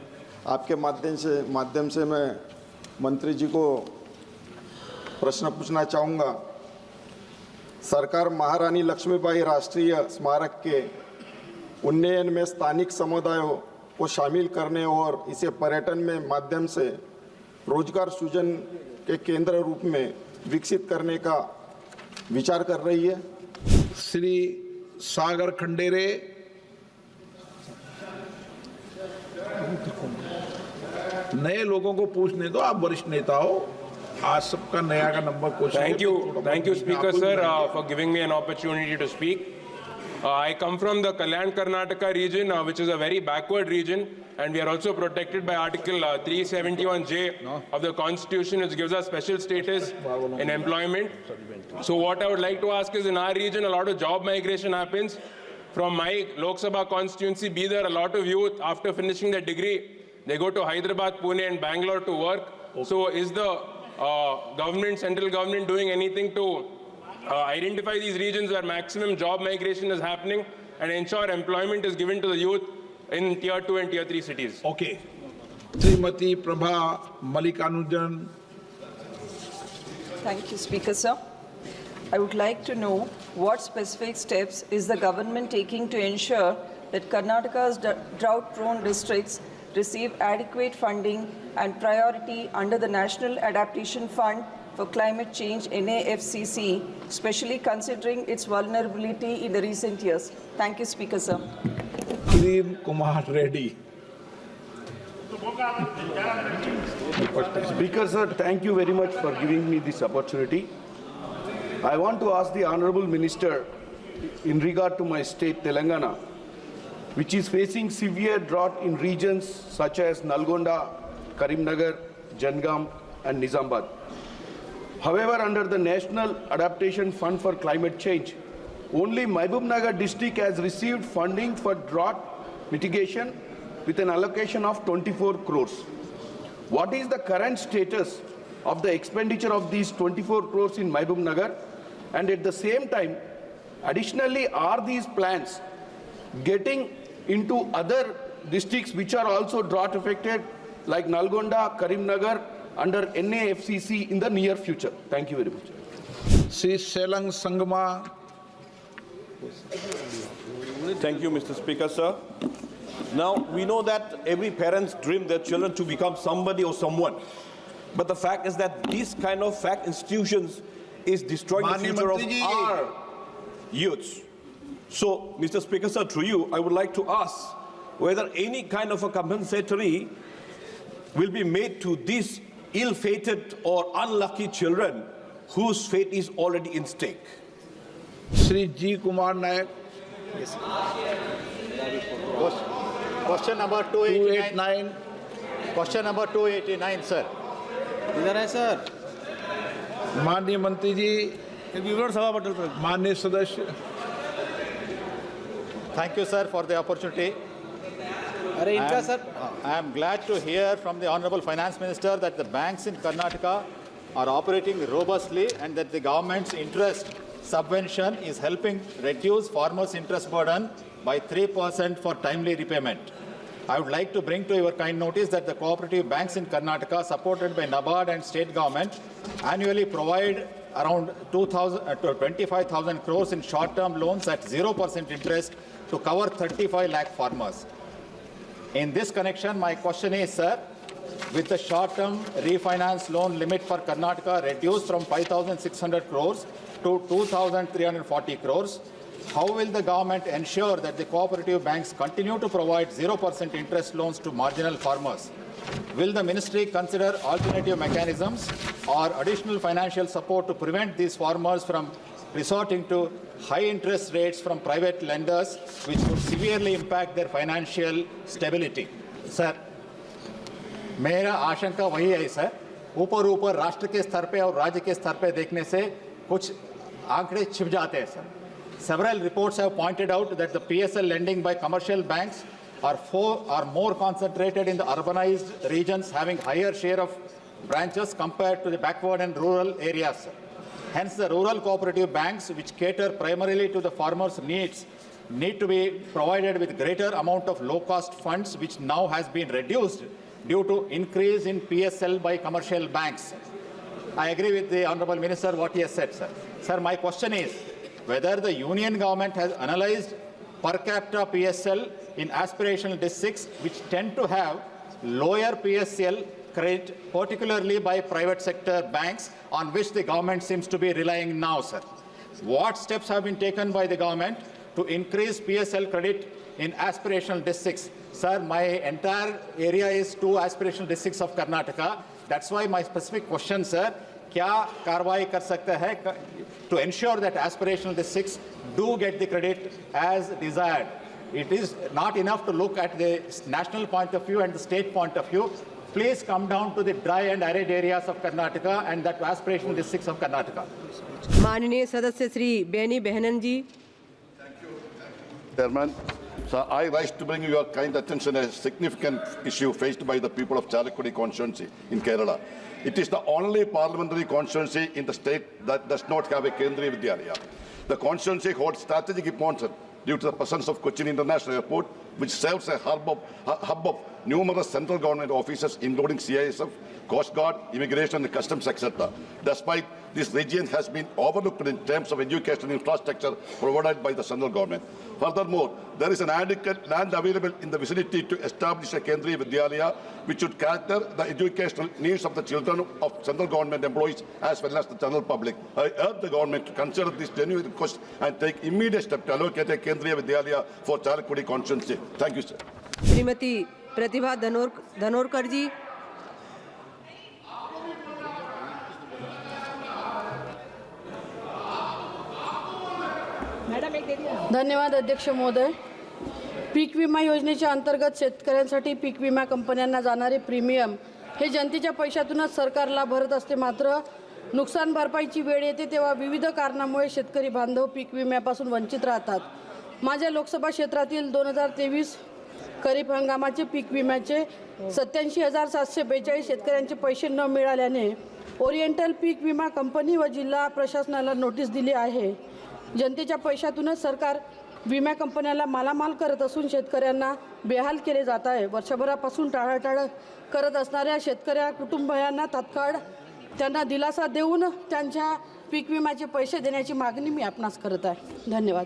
Speaker 18: आपके माध्यम से मैं मंत्री जी को प्रश्न पूछना चाहूँगा। सरकार महारानी लक्ष्मीबाई राष्ट्रीय स्मारक के उन्नयन में स्थानिक समुदायों को शामिल करने और इसे पर्यटन में माध्यम से रोजगार सृजन के केंद्र रूप में विकसित करने का विचार कर रही है।
Speaker 8: श्री सागर खंडेरे। नए लोगों को पूछने दो, आप वरिष्ठ नेता हो, आज सबका नया का number question.
Speaker 12: Thank you, Speaker sir, for giving me an opportunity to speak. I come from the Kalyan Karnataka region, which is a very backward region, and we are also protected by Article 371J of the Constitution, which gives us special status in employment. So what I would like to ask is, in our region, a lot of job migration happens. From my Lok Sabha constituency, be there a lot of youth, after finishing their degree, they go to Hyderabad, Pune, and Bangalore to work. So is the central government doing anything to identify these regions where maximum job migration is happening and ensure employment is given to the youth in Tier 2 and Tier 3 cities?
Speaker 8: Okay. Srimati Prabha Malikanujan.
Speaker 19: Thank you, Speaker, sir. I would like to know what specific steps is the government taking to ensure that Karnataka's drought-prone districts receive adequate funding and priority under the National Adaptation Fund for Climate Change NAFCC, especially considering its vulnerability in the recent years. Thank you, Speaker, sir.
Speaker 8: Kirin Kumar Reddy.
Speaker 20: Speaker, sir, thank you very much for giving me this opportunity. I want to ask the Honorable Minister in regard to my state, Telangana, which is facing severe drought in regions such as Nalgonda, Karimnagar, Jangam, and Nizamabad. However, under the National Adaptation Fund for Climate Change, only Mahbubnagar district has received funding for drought mitigation with an allocation of 24 crores. What is the current status of the expenditure of these 24 crores in Mahbubnagar? And at the same time, additionally, are these plans getting into other districts which are also drought affected, like Nalgonda, Karimnagar, under NAFCC in the near future? Thank you very much.
Speaker 8: Sri Selang Sangma.
Speaker 21: Thank you, Mr. Speaker, sir. Now, we know that every parent's dream their children to become somebody or someone.
Speaker 20: But the fact is that these kind of fact institutions is destroying the future of our youths. So, Mr. Speaker, sir, through you, I would like to ask whether any kind of a compensatory will be made to these ill-fated or unlucky children whose fate is already in stake.
Speaker 8: Shri G. Kumar Nayak.
Speaker 13: Yes. Question number 289. Question number 289, sir. इधर है sir.
Speaker 8: माननीय मंत्री जी, माननीय सदस्य.
Speaker 13: Thank you, sir, for the opportunity. I am glad to hear from the Honorable Finance Minister that the banks in Karnataka are operating robustly and that the government's interest subvention is helping reduce farmers' interest burden by 3% for timely repayment. I would like to bring to your kind notice that the cooperative banks in Karnataka, supported by NABARD and state government, annually provide around 25,000 crores in short-term loans at 0% interest to cover 35 lakh farmers. In this connection, my question is, sir, with the short-term refinance loan limit for Karnataka reduced from 5,600 crores to 2,340 crores, how will the government ensure that the cooperative banks continue to provide 0% interest loans to marginal farmers? Will the ministry consider alternative mechanisms or additional financial support to prevent these farmers from resorting to high interest rates from private lenders, which would severely impact their financial stability? Sir, मेरा आशंका वही है sir, ऊपर राष्ट्र के स्तर पे और राज्य के स्तर पे देखने से कुछ आंकड़े छिप जाते हैं sir. Several reports have pointed out that the PSL lending by commercial banks are more concentrated in the urbanized regions, having higher share of branches compared to the backward and rural areas. Hence, the rural cooperative banks, which cater primarily to the farmers' needs, need to be provided with greater amount of low-cost funds, which now has been reduced due to increase in PSL by commercial banks. I agree with the Honorable Minister what he has said, sir. Sir, my question is whether the Union government has analyzed per capita PSL in aspirational districts which tend to have lower PSL credit, particularly by private sector banks, on which the government seems to be relying now, sir. What steps have been taken by the government to increase PSL credit in aspirational districts? Sir, my entire area is 2 aspirational districts of Karnataka. That's why my specific question, sir, क्या कार्रवाई कर सकता है to ensure that aspirational districts do get the credit as desired? It is not enough to look at the national point of view and the state point of view. Please come down to the dry and arid areas of Karnataka and that aspirational districts of Karnataka.
Speaker 7: माननीय सदस्य श्री बेनी बेहनन जी.
Speaker 2: Chairman, sir, I rise to bring your kind attention a significant issue faced by the people of Chalakudy constituency in Kerala. It is the only parliamentary constituency in the state that does not have a Kendriya Vidyalaya. The constituency holds strategic importance due to the presence of Cochin International Airport, which serves a hub of numerous central government offices, including CISF, Coast Guard, Immigration and Customs, etc. Despite this region has been overlooked in terms of educational infrastructure provided by the central government. Furthermore, there is an adequate land available in the vicinity to establish a Kendriya Vidyalaya, which should cater the educational needs of the children of central government employees as well as the general public. I urge the government to consider this genuine request and take immediate steps to allocate a Kendriya Vidyalaya for Chalakudy constituency. Thank you, sir.
Speaker 7: Shrimati प्रतिभा धनोरकर जी.
Speaker 22: धन्यवाद अध्यक्ष महोदय. Peak विमा योजनेच्या अंतर्गत शेतकऱ्यांसाठी peak विमा कंपन्यांना जाणारे प्रीमियम हे जनतेच्या पैशातूनच सरकारला भरत असते. मात्र नुकसान भरपाईची वेळ येते तेव्हा विविध कारणामुळे शेतकरी बांधव पीक विम्यापासून वंचित राहतात. माझ्या लोकसभा क्षेत्रातील 2023 खरीप हंगामाचे पीक विम्याचे 87,742 शेतकऱ्यांचे पैसे न मिळाल्याने ओरिएंटल पीक विमा कंपनी व जिल्हा प्रशासनाला नोटीस दिली आहे. जनतेच्या पैशातूनच सरकार विमा कंपन्याला मालामाल करत असून शेतकऱ्यांना बेहाल केले जात आहे. वर्षभरापासून टाळाटाळ करत असणाऱ्या शेतकऱ्या कुटुंबियांना तात्काळ त्यांना दिलासा देऊन त्यांच्या पीक विम्याचे पैसे देण्याची मागणी मी आपणास करत आहे. धन्यवाद.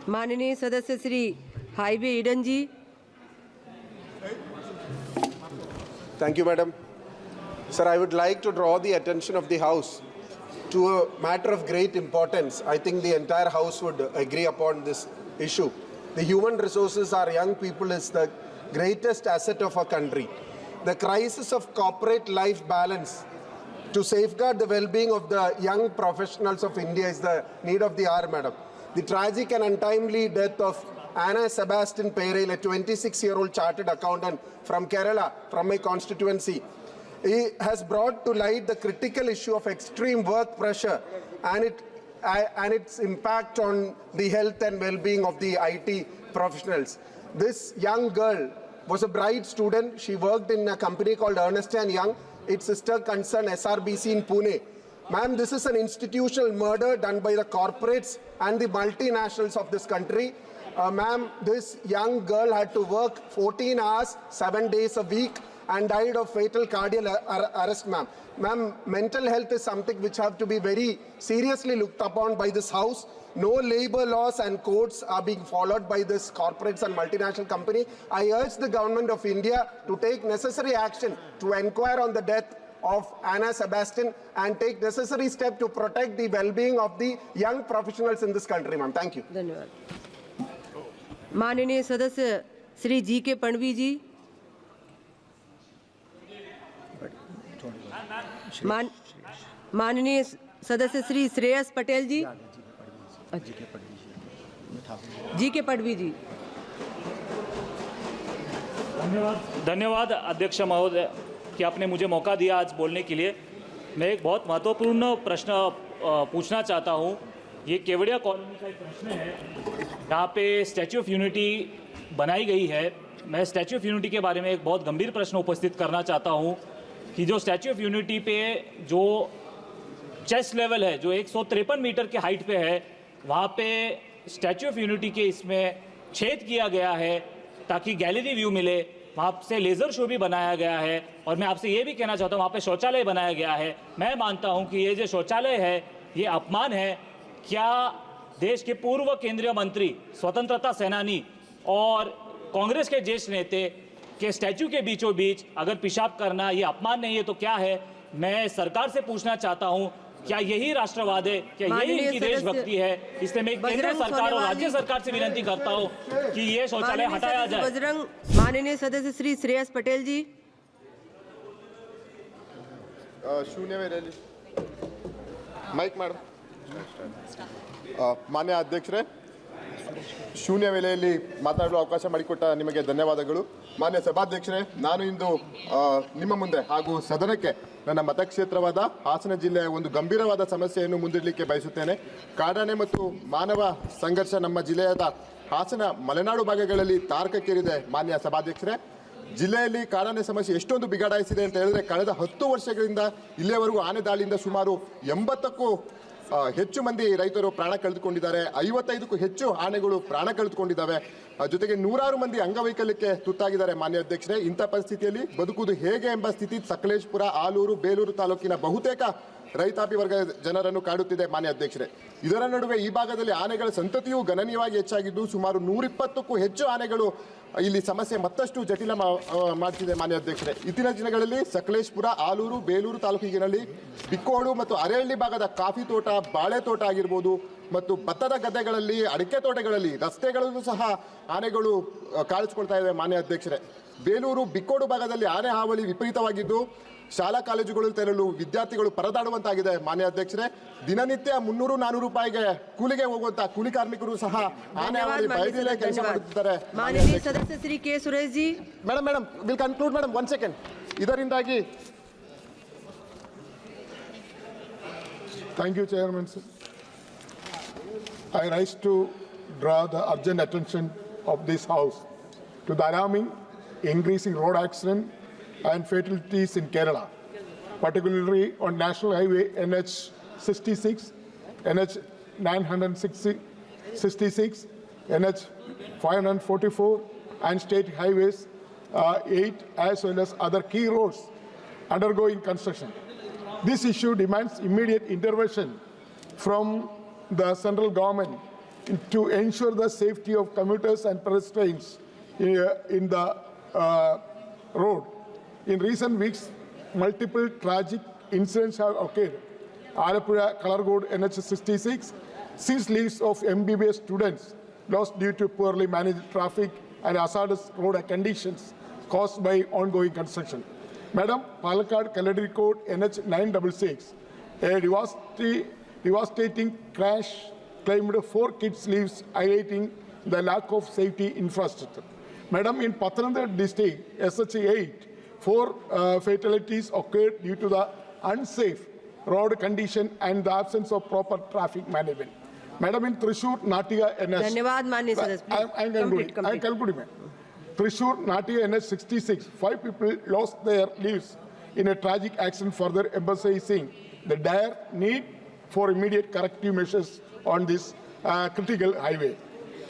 Speaker 7: माननीय सदस्य Shri Hibi Eden ji.
Speaker 1: Thank you, Madam. Sir, I would like to draw the attention of the House to a matter of great importance. I think the entire House would agree upon this issue. The human resources, our young people, is the greatest asset of our country. The crisis of corporate life balance to safeguard the well-being of the young professionals of India is the need of the hour, Madam. The tragic and untimely death of Anna Sebastian Pereil, a 26-year-old chartered accountant from Kerala, from my constituency, he has brought to light the critical issue of extreme work pressure and its impact on the health and well-being of the IT professionals. This young girl was a bright student. She worked in a company called Ernst & Young, its sister concern SRBC in Pune. Ma'am, this is an institutional murder done by the corporates and the multinationals of this country. Ma'am, this young girl had to work 14 hours, 7 days a week, and died of fatal cardiac arrest, ma'am. Ma'am, mental health is something which have to be very seriously looked upon by this House. No labor laws and codes are being followed by this corporates and multinational company. I urge the government of India to take necessary action to inquire on the death of Anna Sebastian and take necessary steps to protect the well-being of the young professionals in this country, ma'am. Thank you.
Speaker 7: धन्यवाद। माननीय सदस्य श्री जी के पणवी जी। माननीय सदस्य श्री श्रेयस पटेल जी। जी के पणवी जी।
Speaker 3: धन्यवाद अध्यक्ष महोदय कि आपने मुझे मौका दिया आज बोलने के लिए। मैं एक बहुत महत्वपूर्ण प्रश्न पूछना चाहता हूँ। ये केवड़िया कॉलोनी का एक प्रश्न है, यहाँ पे स्टैच्यू ऑफ यूनिटी बनाई गई है। मैं स्टैच्यू ऑफ यूनिटी के बारे में एक बहुत गंभीर प्रश्न उपस्थित करना चाहता हूँ कि जो स्टैच्यू ऑफ यूनिटी पे जो चेस्ट लेवल है, जो 153 मीटर के हाइट पे है, वहाँ पे स्टैच्यू ऑफ यूनिटी के इसमें छेद किया गया है ताकि गैलरी व्यू मिले। वहाँ से लेज़र शो भी बनाया गया है और मैं आपसे ये भी कहना चाहता हूँ वहाँ पे शौचालय बनाया गया है। मैं मानता हूँ कि ये जो शौचालय है ये अपमान है। क्या देश के पूर्व केंद्रीय मंत्री, स्वतंत्रता सेनानी और कांग्रेस के ज्येष्ठ नेता के स्टैच्यू के बीचों बीच अगर पेशाब करना ये अपमान नहीं है तो क्या है? मैं सरकार से पूछना चाहता हूँ, क्या यही राष्ट्रवाद है? क्या यही इनकी देशभक्ति है? इसलिए मैं केंद्र सरकार और राज्य सरकार से विनती करता हूँ कि ये शौचालय हटाया जाए।
Speaker 7: बजरंग माननीय सदस्य श्री श्रेयस पटेल जी।
Speaker 23: शून्य ವೇಳೆಯಲ್ಲಿ ಮೈಕ್ ಮೇಡಮ್ ಮಾನ್ಯ ಅಧ್ಯಕ್ಷರೇ, ಶೂನ್ಯ ವೇಳೆಯಲ್ಲಿ ಮಾತನಾಡಲು ಅವಕಾಶ ಮಾಡಿಕೊಟ್ಟ ನಿಮಗೆ ಧನ್ಯವಾದಗಳು. ಮಾನ್ಯ ಸಭಾಧ್ಯಕ್ಷರೇ, ನಾನು ಇಂದು ನಿಮ್ಮ ಮುಂದೆ ಹಾಗೂ ಸದನಕ್ಕೆ ನನ್ನ ಮತಕ್ಷೇತ್ರವಾದ ಹಾಸನ ಜಿಲ್ಲೆಯ ಒಂದು ಗಂಭೀರವಾದ ಸಮಸ್ಯೆಯನ್ನು ಮುಂದಿಡಲಿಕ್ಕೆ ಬಯಸುತ್ತೇನೆ. ಕಾಡಾನೆ ಮತ್ತು ಮಾನವ ಸಂಘರ್ಷ ನಮ್ಮ ಜಿಲ್ಲೆಯಾದ ಹಾಸನ ಮಲೆನಾಡು ಭಾಗಗಳಲ್ಲಿ ತಾರಕಕ್ಕೇರಿದೆ. ಮಾನ್ಯ ಸಭಾಧ್ಯಕ್ಷರೇ, ಜಿಲ್ಲೆಯಲ್ಲಿ ಕಾಡಾನೆ ಸಮಸ್ಯೆ ಎಷ್ಟೊಂದು ಬಿಗಡಾಯಿಸಿದೆ ಅಂತ ಹೇಳಿದ್ರೆ, ಕಳೆದ 10 ವರ್ಷಗಳಿಂದ ಇಲ್ಲಿಯವರೆಗೂ ಆನೆ ದಾಳಿಯಿಂದ ಸುಮಾರು 80ಕ್ಕೂ ಹೆಚ್ಚು ಮಂದಿ ರೈತರು ಪ್ರಾಣ ಕಳೆದುಕೊಂಡಿದ್ದಾರೆ. 55ಕ್ಕೂ ಹೆಚ್ಚು ಆನೆಗಳು ಪ್ರಾಣ ಕಳೆದುಕೊಂಡಿದ್ದಾವೆ. ಜೊತೆಗೆ ನೂರಾರು ಮಂದಿ ಅಂಗವೈಕಲ್ಯಕ್ಕೆ ತುತ್ತಾಗಿದ್ದಾರೆ. ಮಾನ್ಯ ಅಧ್ಯಕ್ಷರೇ, ಇಂಥ ಪರಿಸ್ಥಿತಿಯಲ್ಲಿ ಬದುಕುವುದು ಹೇಗೆ ಎಂಬ ಸ್ಥಿತಿ ಸಕಲೇಶಪುರ, ಆಲೂರು, ಬೇಲೂರು ತಾಲೂಕಿನ ಬಹುತೇಕ ರೈತಾಪಿ ವರ್ಗದ ಜನರನ್ನು ಕಾಡುತ್ತಿದೆ. ಮಾನ್ಯ ಅಧ್ಯಕ್ಷರೇ, ಇದರ ನಡುವೆ ಈ ಭಾಗದಲ್ಲಿ ಆನೆಗಳ ಸಂತತಿಯು ಗಣನೀಯವಾಗಿ ಹೆಚ್ಚಾಗಿದ್ದು ಸುಮಾರು 120ಕ್ಕೂ ಹೆಚ್ಚು ಆನೆಗಳು ಇಲ್ಲಿ ಸಮಸ್ಯೆ ಮತ್ತಷ್ಟು ಜಟಿಲ ಮಾಡ್ತಿದೆ. ಮಾನ್ಯ ಅಧ್ಯಕ್ಷರೇ, ಇತ್ತೀನ ದಿನಗಳಲ್ಲಿ ಸಕಲೇಶಪುರ, ಆಲೂರು, ಬೇಲೂರು ತಾಲೂಕಿನಲ್ಲಿ ಬಿಕ್ಕೋಡು ಮತ್ತು ಅರೆಹಳ್ಳಿ ಭಾಗದ ಕಾಫಿ ತೋಟ, ಬಾಳೆ ತೋಟ ಆಗಿರ್ಬೋದು ಮತ್ತು ಭತ್ತದ ಗದ್ದೆಗಳಲ್ಲಿ, ಅಡಿಕೆ ತೋಟಗಳಲ್ಲಿ, ರಸ್ತೆಗಳಲ್ಲೂ ಸಹ ಆನೆಗಳು ಕಾಣಿಸಿಕೊಳ್ತಾ ಇವೆ. ಮಾನ್ಯ ಅಧ್ಯಕ್ಷರೇ, ಬೇಲೂರು, ಬಿಕ್ಕೋಡು ಭಾಗದಲ್ಲಿ ಆನೆ ಹಾವಳಿ ವಿಪರೀತವಾಗಿದ್ದು ಶಾಲಾ ಕಾಲೇಜುಗಳು ತೆರಳಲು ವಿದ್ಯಾರ್ಥಿಗಳು ಪರದಾಡುವಂತಾಗಿದೆ. ಮಾನ್ಯ ಅಧ್ಯಕ್ಷರೇ, ದಿನನಿತ್ಯ 300-400 ರೂಪಾಯಿಗೆ ಕೂಲಿಗೆ ಹೋಗುವಂತ ಕೂಲಿ ಕಾರ್ಮಿಕರು ಸಹ ಆನೆ ಹಾವಳಿ ಭಯದಲ್ಲೇ ಕೆಲಸ ಮಾಡುತ್ತಿದ್ದಾರೆ.
Speaker 7: ಮಾನನೀಯ ಸದಸ್ಯ Shri K Suresh G.
Speaker 23: Madam will conclude madam, 1 second. ಇದರಿಂದಾಗಿ
Speaker 24: Thank you, Chairman. I rise to draw the urgent attention of this House to the alarming increasing road accident and fatalities in Kerala, particularly on National Highway NH 66, NH 966, NH 544 and State Highways 8 as well as other key roads undergoing construction. This issue demands immediate intervention from the central government to ensure the safety of commuters and pedestrians in the road. In recent weeks, multiple tragic incidents have occurred. Alappuzha Kalarkod NH 66, 6 lives of MBBS students lost due to poorly managed traffic and hazardous road conditions caused by ongoing construction. Madam, Palakkad Kalarkod NH 966, a devastating crash claimed 4 kids' lives, highlighting the lack of safety infrastructure. Madam, in Pathanamthitta district, SH8, 4 fatalities occurred due to the unsafe road condition and the absence of proper traffic management. Madam, in Thrissur, Natika NS.
Speaker 7: धन्यवाद माननीय सदस्य.
Speaker 24: I am concluding. Thrissur, Natika NS 66, 5 people lost their lives in a tragic accident, further emphasizing the dire need for immediate corrective measures on this critical highway.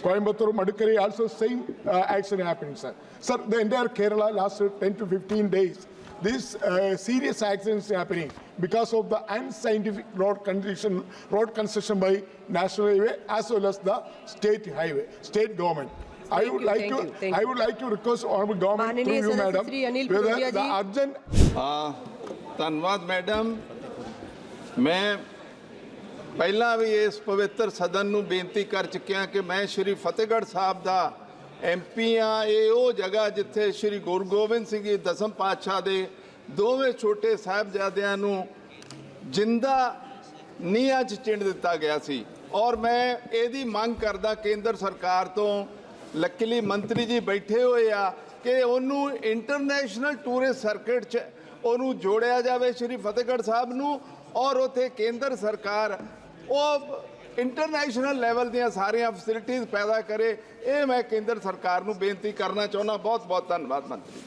Speaker 24: Coimbatore, Madukari also same accident happening, sir. Sir, the entire Kerala lasted 10 to 15 days. This serious accidents happening because of the unscientific road construction by National Highway as well as the state government. I would like to request honorable government through you, madam, whether the urgent.
Speaker 4: धन्यवाद madam मैं ਪਹਿਲਾਂ ਵੀ ਇਸ ਪਵਿੱਤਰ ਸਦਨ ਨੂੰ ਬੇਨਤੀ ਕਰ ਚੁੱਕਿਆ ਕਿ ਮੈਂ ਸ਼੍ਰੀ ਫਤਿਹਗੜ੍ਹ ਸਾਹਿਬ ਦਾ MP ਆ ਇਹ ਉਹ ਜਗ੍ਹਾ ਜਿੱਥੇ ਸ਼੍ਰੀ ਗੁਰੂ ਗੋਬਿੰਦ ਸਿੰਘ ਜੀ ਦਸਮ ਪਾਤਸ਼ਾਹ ਦੇ ਦੋਵੇਂ ਛੋਟੇ ਸਾਹਿਬਜ਼ਾਦਿਆਂ ਨੂੰ ਜਿੰਦਾ ਨੀਹਾਂ 'ਚ ਚਿਣ ਦਿੱਤਾ ਗਿਆ ਸੀ ਔਰ ਮੈਂ ਇਹਦੀ ਮੰਗ ਕਰਦਾ ਕੇਂਦਰ ਸਰਕਾਰ ਤੋਂ ਲੱਕੀਲੀ ਮੰਤਰੀ ਜੀ ਬੈਠੇ ਹੋਏ ਆ ਕਿ ਉਹਨੂੰ ਇੰਟਰਨੈਸ਼ਨਲ ਟੂਰਿਸਟ ਸਰਕਟ 'ਚ ਉਹਨੂੰ ਜੋੜਿਆ ਜਾਵੇ ਸ਼੍ਰੀ ਫਤਿਹਗੜ੍ਹ ਸਾਹਿਬ ਨੂੰ ਔਰ ਉੱਥੇ ਕੇਂਦਰ ਸਰਕਾਰ ਉਹ ਇੰਟਰਨੈਸ਼ਨਲ ਲੈਵਲ ਦੀਆਂ ਸਾਰੀਆਂ ਫੈਸਿਲਿਟੀਆਂ ਪੈਦਾ ਕਰੇ ਇਹ ਮੈਂ ਕੇਂਦਰ ਸਰਕਾਰ ਨੂੰ ਬੇਨਤੀ ਕਰਨਾ ਚਾਹੁੰਦਾ ਬਹੁਤ ਬਹੁਤ ਧੰਨਵਾਦ ਮੰਤਰੀ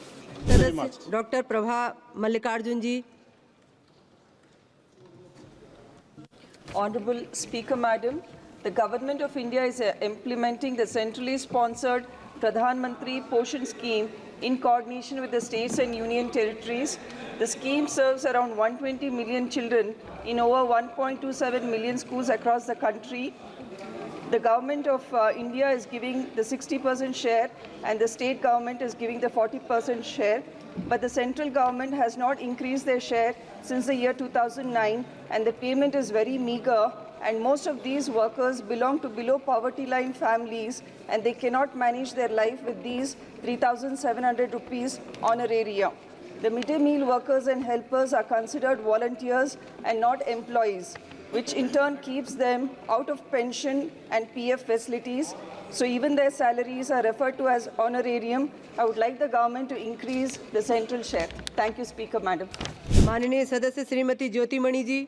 Speaker 7: doctor Prabha Mallikarjun ji.
Speaker 19: Honorable Speaker, Madam, the Government of India is implementing the centrally sponsored Pradhan Mantri Poshan scheme in coordination with the states and union territories. The scheme serves around 120 million children in over 1.27 million schools across the country. The government of India is giving the 60% share and the state government is giving the 40% share. But the central government has not increased their share since the year 2009 and the payment is very meager and most of these workers belong to below poverty line families and they cannot manage their life with these 3,700 rupees honoraria. The midday meal workers and helpers are considered volunteers and not employees, which in turn keeps them out of pension and PF facilities. So even their salaries are referred to as honorarium. I would like the government to increase the central share. Thank you, Speaker, Madam.
Speaker 7: माननीय सदस्य श्रीमती ज्योतिमणि जी.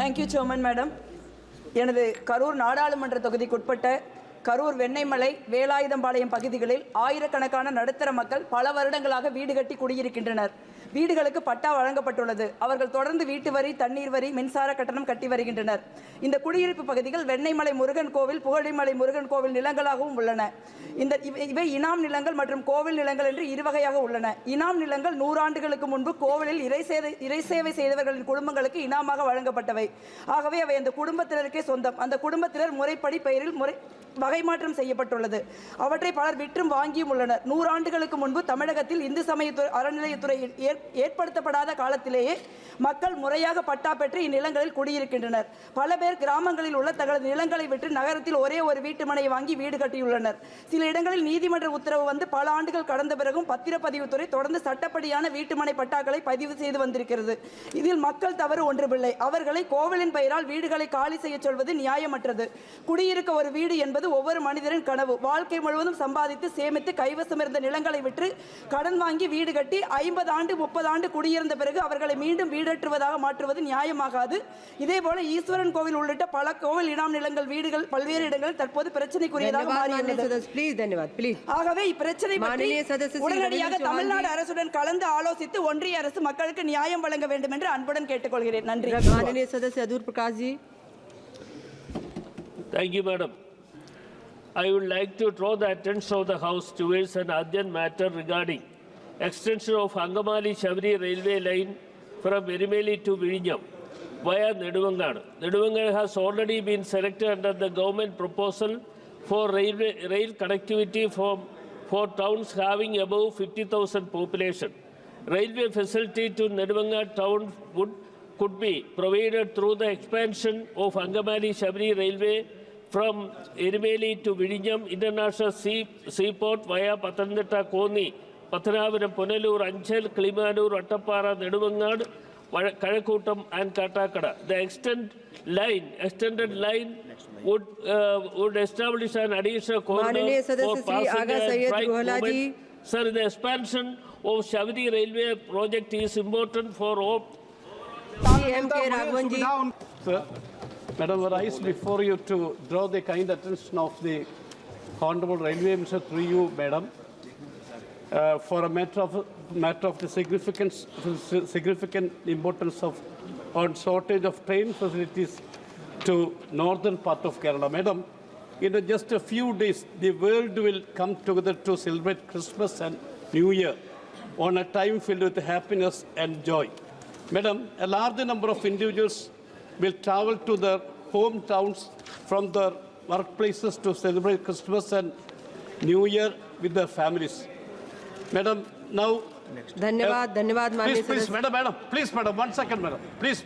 Speaker 5: Thank you, Chairman, Madam. எனது கரூர் நாடாளுமன்ற தொகுதிக்குட்பட்ட கரூர் வெண்ணெய்மலை வேலாயுதம்பாளையம் பகுதிகளில் ஆயிரக்கணக்கான நடுத்தர மக்கள் பல வருடங்களாக வீடு கட்டி குடியிருக்கின்றனர். வீடுகளுக்கு பட்டா வழங்கப்பட்டுள்ளது. அவர்கள் தொடர்ந்து வீட்டு வரி, தண்ணீர் வரி, மின்சார கட்டணம் கட்டி வருகின்றனர். இந்த குடியிருப்பு பகுதிகள் வெண்ணெய்மலை முருகன் கோவில், புகழிமலை முருகன் கோவில் நிலங்களாகவும் உள்ளன. இவை இனாம் நிலங்கள் மற்றும் கோவில் நிலங்கள் என்று இருவகையாக உள்ளன. இனாம் நிலங்கள் 100 ஆண்டுகளுக்கு முன்பு கோவிலில் இறை சேவை செய்தவர்களின் குடும்பங்களுக்கு இனாமாக வழங்கப்பட்டவை. ஆகவே அவை அந்த குடும்பத்தினருக்கே சொந்தம். அந்த குடும்பத்தினர் முறைப்படி பெயரில் வகை மாற்றம் செய்யப்பட்டுள்ளது. அவற்றை பலர் விற்றும் வாங்கியும் உள்ளனர். 100 ஆண்டுகளுக்கு முன்பு தமிழகத்தில் இந்து சமய அறநிலையத்துறை ஏற்படுத்தப்படாத காலத்திலேயே மக்கள் முறையாக பட்டா பெற்று இந்நிலங்களில் குடியிருக்கின்றனர். பல பேர் கிராமங்களில் உள்ள தங்களது நிலங்களை விட்டு நகரத்தில் ஒரே ஒரு வீட்டுமனை வாங்கி வீடு கட்டியுள்ளனர். சில இடங்களில் நீதிமன்ற உத்தரவு வந்து பல ஆண்டுகள் கடந்த பிறகும் பத்திரப்பதிவுத்துறை தொடர்ந்து சட்டப்படியான வீட்டுமனை பட்டாக்களை பதிவு செய்து வந்திருக்கிறது. இதில் மக்கள் தவறு ஒன்றுமில்லை. அவர்களை கோவிலின் பெயரால் வீடுகளை காலி செய்ய சொல்வது நியாயமற்றது. குடியிருக்க ஒரு வீடு என்பது ஒவ்வொரு மனிதரின் கனவு. வாழ்க்கை முழுவதும் சம்பாதித்து சேமித்து கைவசம் இருந்த நிலங்களை விற்று கடன் வாங்கி வீடு கட்டி 50 ஆண்டு 30 ஆண்டு குடியிருந்த பிறகு அவர்களை மீண்டும் வீடற்றுவதாக மாற்றுவது நியாயமாகாது. இதேபோல ஈஸ்வரன் கோவில் உள்ளிட்ட பல கோவில் இனாம் நிலங்கள் வீடுகள் பல்வேறு இடங்களில் தற்போது பிரச்சனைக்குரியதாக மாறியுள்ளது. ஆகவே இப்பிரச்சனை பற்றி உடனடியாக தமிழ்நாடு அரசுடன் கலந்து ஆலோசித்து ஒன்றிய அரசு மக்களுக்கு நியாயம் வழங்க வேண்டும் என்று அன்புடன் கேட்டுக்கொள்கிறேன். நன்றி.
Speaker 7: माननीय सदस्य Adoor Prakash ji.
Speaker 6: Thank you, madam. I would like to draw the attention of the House towards an urgent matter regarding extension of Angamali Shabri railway line from Erimeli to Vizhinjam. via Nedumangad. Nedumangad has already been selected under the government proposal for rail connectivity for towns having above 50,000 population. Railway facility to Nedumangad town could be provided through the expansion of Angamali Shabri Railway from Erimeli to Vidinyam International Seaport via Pathanamthitta, Konni, Pathanavaram, Punalur, Anchal, Kilimanur, Attapara, Nedumangad, Kazhakottam and Katakada. The extended line would establish an additional corridor for passenger and freight movement. Sir, the expansion of Shabri Railway project is important for all.
Speaker 10: Sir, Madam, I rise before you to draw the kind attention of the Honorable Railway Minister through you, Madam, for a matter of the significant importance on shortage of train facilities to northern part of Kerala. Madam, in just a few days, the world will come together to celebrate Christmas and New Year on a time filled with happiness and joy. Madam, a large number of individuals will travel to their hometowns from their workplaces to celebrate Christmas and New Year with their families. Madam, now...
Speaker 7: धन्यवाद
Speaker 10: please, madam, please, madam, 1 second, madam. Please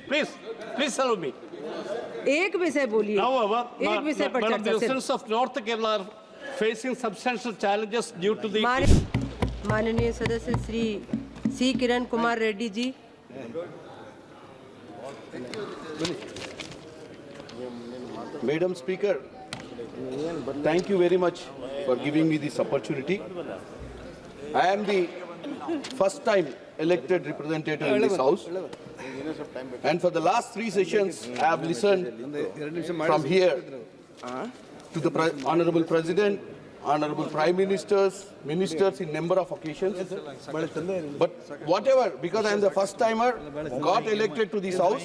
Speaker 10: allow me.
Speaker 7: एक विषय बोलिए.
Speaker 10: However,
Speaker 7: एक विषय पर
Speaker 10: madam, the
Speaker 7: चर्चा.
Speaker 10: residents of North Kerala are facing substantial challenges due to the...
Speaker 7: माननीय सदस्य श्री सी Kiran Kumar Reddy ji.
Speaker 20: Madam Speaker, thank you very much for giving me this opportunity. I am the first time elected representative in this house, and for the last 3 sessions I have listened from here to the Honorable President, Honorable Prime Ministers, ministers in number of occasions. But whatever, because I am the first timer, got elected to this house,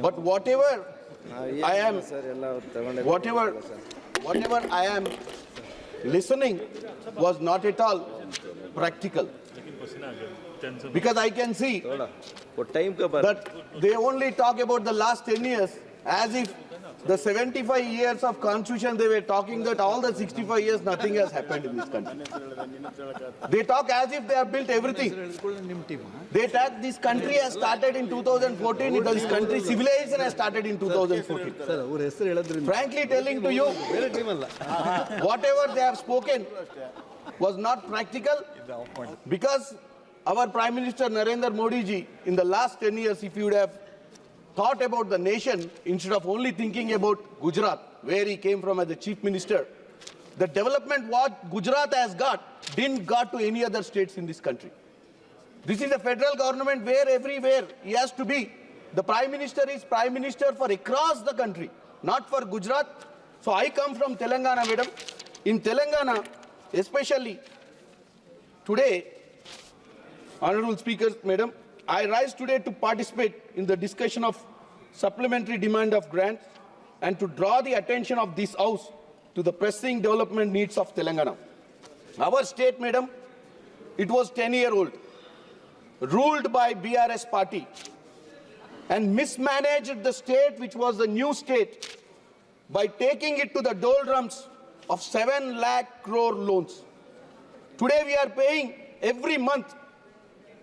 Speaker 20: but whatever I am listening was not at all practical. Because I can see that they only talk about the last 10 years as if the 75 years of constitution they were talking that all the 65 years nothing has happened in this country. They talk as if they have built everything. They talk this country has started in 2014, this country civilization has started in 2014. Frankly telling to you, whatever they have spoken was not practical, because our Prime Minister Narendra Modi ji in the last 10 years, if you would have thought about the nation instead of only thinking about Gujarat, where he came from as the Chief Minister, the development what Gujarat has got didn't got to any other states in this country. This is a federal government where everywhere he has to be. The Prime Minister is Prime Minister for across the country, not for Gujarat. So I come from Telangana, madam. In Telangana, especially today, Honorable Speaker, madam, I rise today to participate in the discussion of supplementary demand of grants and to draw the attention of this House to the pressing development needs of Telangana. Our state, madam, it was 10-year-old, ruled by BRS party, and mismanaged the state, which was a new state, by taking it to the doldrums of 7 lakh crore loans. Today we are paying every month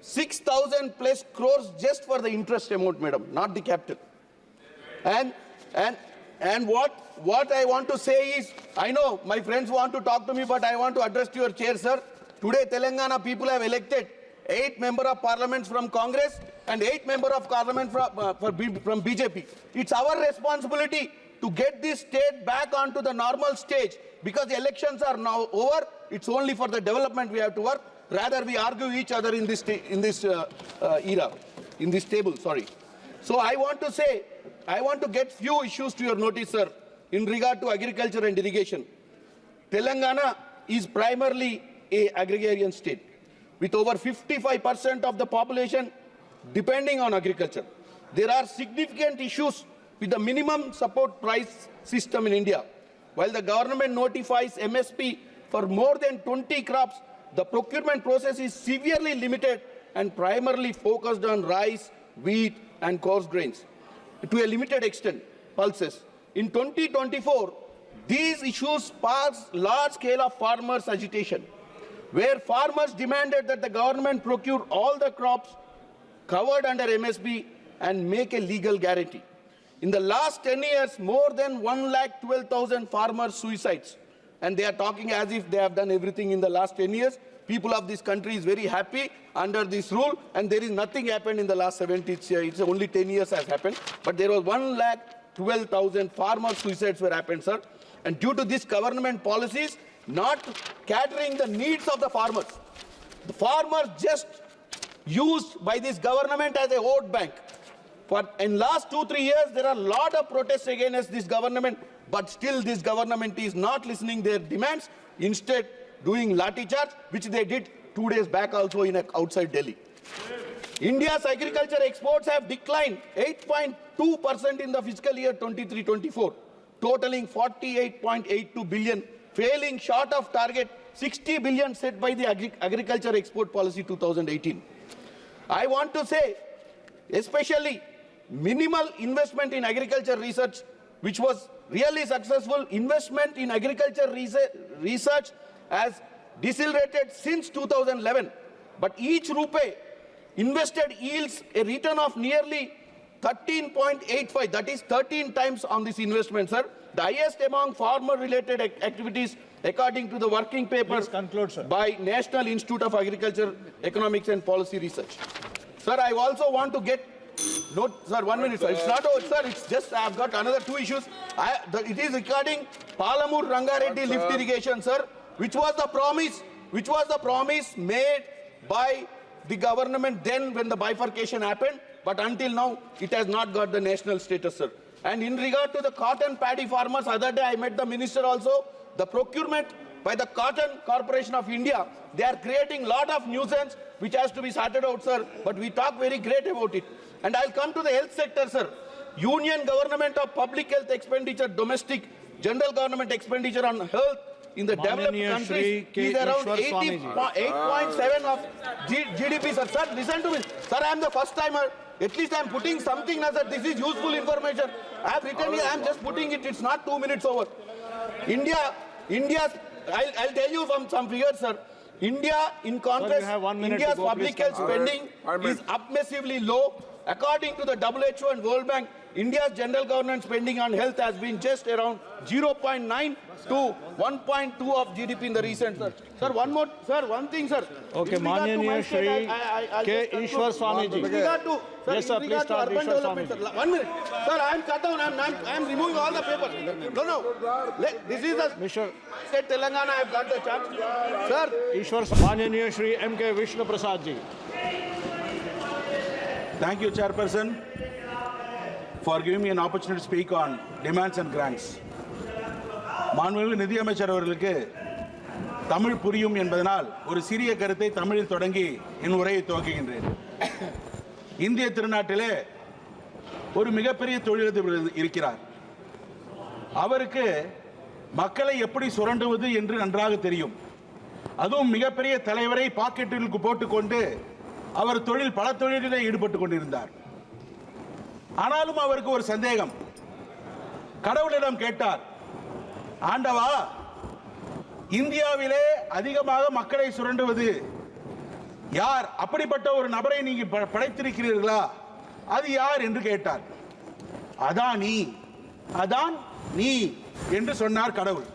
Speaker 20: 6,000 plus crores just for the interest amount, madam, not the capital. And what I want to say is, I know my friends want to talk to me, but I want to address to your chair, sir. Today, Telangana people have elected 8 members of parliament from Congress and 8 members of parliament from BJP. It's our responsibility to get this state back onto the normal stage, because the elections are now over. It's only for the development we have to work. Rather, we argue each other in this table, sorry. So I want to say, I want to get few issues to your notice, sir, in regard to agriculture and irrigation. Telangana is primarily an agrarian state, with over 55% of the population depending on agriculture. There are significant issues with the minimum support price system in India. While the government notifies MSP for more than 20 crops, the procurement process is severely limited and primarily focused on rice, wheat, and coarse grains. to a limited extent, pulses. In 2024, these issues sparked large scale of farmers' agitation, where farmers demanded that the government procure all the crops covered under MSP and make a legal guarantee. In the last 10 years, more than 112,000 farmers suicides. And they are talking as if they have done everything in the last 10 years. People of this country is very happy under this rule, and there is nothing happened in the last 70 years. It's only 10 years has happened. But there was 112,000 farmer suicides were happened, sir. And due to this government policies, not catering the needs of the farmers just used by this government as a vote bank. For in last 2-3 years, there are a lot of protests against this government, but still this government is not listening their demands, instead doing lathi charge, which they did 2 days back also in outside Delhi. India's agriculture exports have declined 8.2% in the fiscal year 23-24, totaling 48.82 billion, falling short of target 60 billion set by the Agriculture Export Policy 2018. I want to say, especially minimal investment in agriculture research, which was really successful. Investment in agriculture research has decelerated since 2011, but each rupee invested yields a return of nearly 13.85, that is 13 times on this investment, sir. The highest among farmer-related activities, according to the working paper by National Institute of Agriculture, Economics and Policy Research. Sir, I also want to get note, sir, 1 minute, sir. It's not over, sir. It's just I've got another 2 issues. It is regarding Palamur Rangareddy lift irrigation, sir, which was the promise made by the government then when the bifurcation happened, but until now it has not got the national status, sir. And in regard to the cotton paddy farmers, other day I met the minister also. The procurement by the Cotton Corporation of India, they are creating lot of nuisance which has to be sorted out, sir. But we talk very great about it. And I'll come to the health sector, sir. Union government of public health expenditure, domestic general government expenditure on health in the developed countries is around 8.7 of GDP, sir. Sir, listen to me. Sir, I am the first timer. At least I am putting something as that this is useful information. I have written here, I am just putting it. It's not 2 minutes over. I'll tell you some figures, sir. India, in contrast, India's public health spending is up massively low. According to the WHO and World Bank, India's general government spending on health has been just around 0.9 to 1.2 of GDP in the recent, sir. Sir, one thing, sir.
Speaker 11: Okay, Mananiya Shri K. Ishwar Swami ji. Yes, sir, please start, Ishwar Swami ji.
Speaker 20: 1 minute. Sir, I am cut down. I am removing all the papers. No. This is the state Telangana. I have got the chance. Sir.
Speaker 11: Ishwar Mananiya Shri M. K. Vishnu Prasad ji.
Speaker 8: Thank you, Chairperson, for giving me an opportunity to speak on demands and grants. மாண்புமிகு நிதியமைச்சர் அவர்களுக்கு தமிழ் புரியும் என்பதனால் ஒரு சிறிய கருத்தை தமிழில் தொடங்கி என் உரையை துவக்குகின்றேன். இந்திய திருநாட்டிலே ஒரு மிகப்பெரிய தொழிலதிபர் இருக்கிறார். அவருக்கு மக்களை எப்படி சுரண்டுவது என்று நன்றாக தெரியும். அதுவும் மிகப்பெரிய தலைவரை பாக்கெட்டிற்கு போட்டுக்கொண்டு அவர் பல தொழிலிலே ஈடுபட்டு கொண்டிருந்தார். ஆனாலும் அவருக்கு ஒரு சந்தேகம். கடவுளிடம் கேட்டார், ஆண்டவா, இந்தியாவிலே அதிகமாக மக்களை சுரண்டுவது யார்? அப்படிப்பட்ட ஒரு நபரை நீங்க படைத்திருக்கிறீர்களா? அது யார் என்று கேட்டார். அதான் நீ என்று சொன்னார் கடவுள்.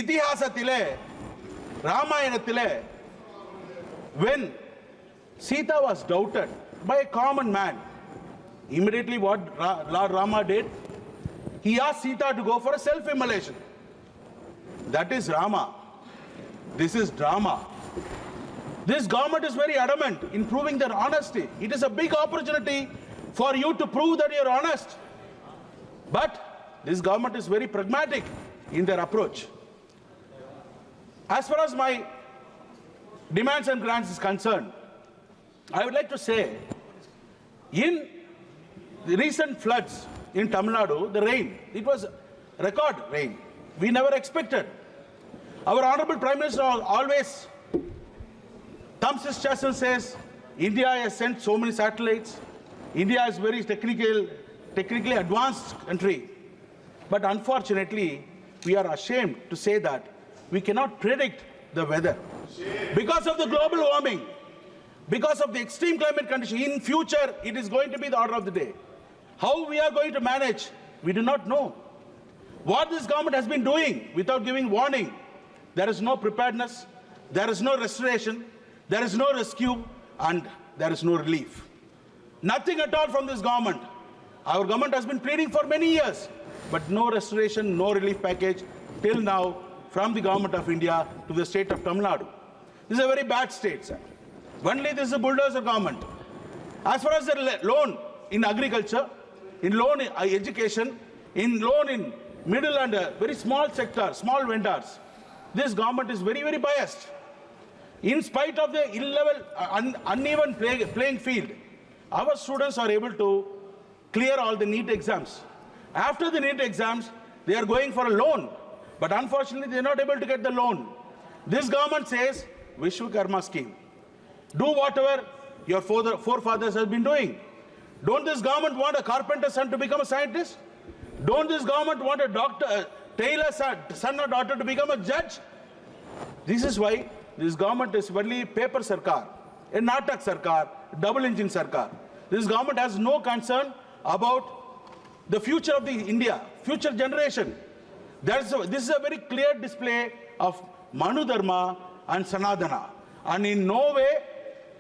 Speaker 8: இதிகாசத்திலே, ராமாயணத்திலே, when Sita was doubted by a common man, immediately what Lord Rama did? He asked Sita to go for a self-immolation. That is Rama. This is drama. This government is very adamant in proving their honesty. It is a big opportunity for you to prove that you are honest. But this government is very pragmatic in their approach. As far as my demands and grants is concerned, I would like to say, in the recent floods in Tamil Nadu, the rain, it was record rain. We never expected. Our Honorable Prime Minister always thumbs his chest and says, India has sent so many satellites, India is very technically advanced country. But unfortunately, we are ashamed to say that we cannot predict the weather. Because of the global warming, because of the extreme climate condition, in future, it is going to be the order of the day. How we are going to manage, we do not know. What this government has been doing without giving warning, there is no preparedness, there is no restoration, there is no rescue, and there is no relief. Nothing at all from this government. Our government has been pleading for many years, but no restoration, no relief package till now from the government of India to the state of Tamil Nadu. This is a very bad state, sir. Only this is a bulldozer government. As far as the loan in agriculture, in loan in education, in loan in middle and very small sector, small vendors, this government is very, very biased. In spite of the uneven playing field, our students are able to clear all the NEET exams. After the NEET exams, they are going for a loan, but unfortunately, they are not able to get the loan. This government says, Vishwakarma scheme. Do whatever your forefathers have been doing. Don't this government want a carpenter's son to become a scientist? Don't this government want a doctor, tailor's son or daughter to become a judge? This is why this government is only paper sarkar, a natak sarkar, double engine sarkar. This government has no concern about the future of the India, future generation. This is a very clear display of Manu Dharma and Sanadana. And in no way,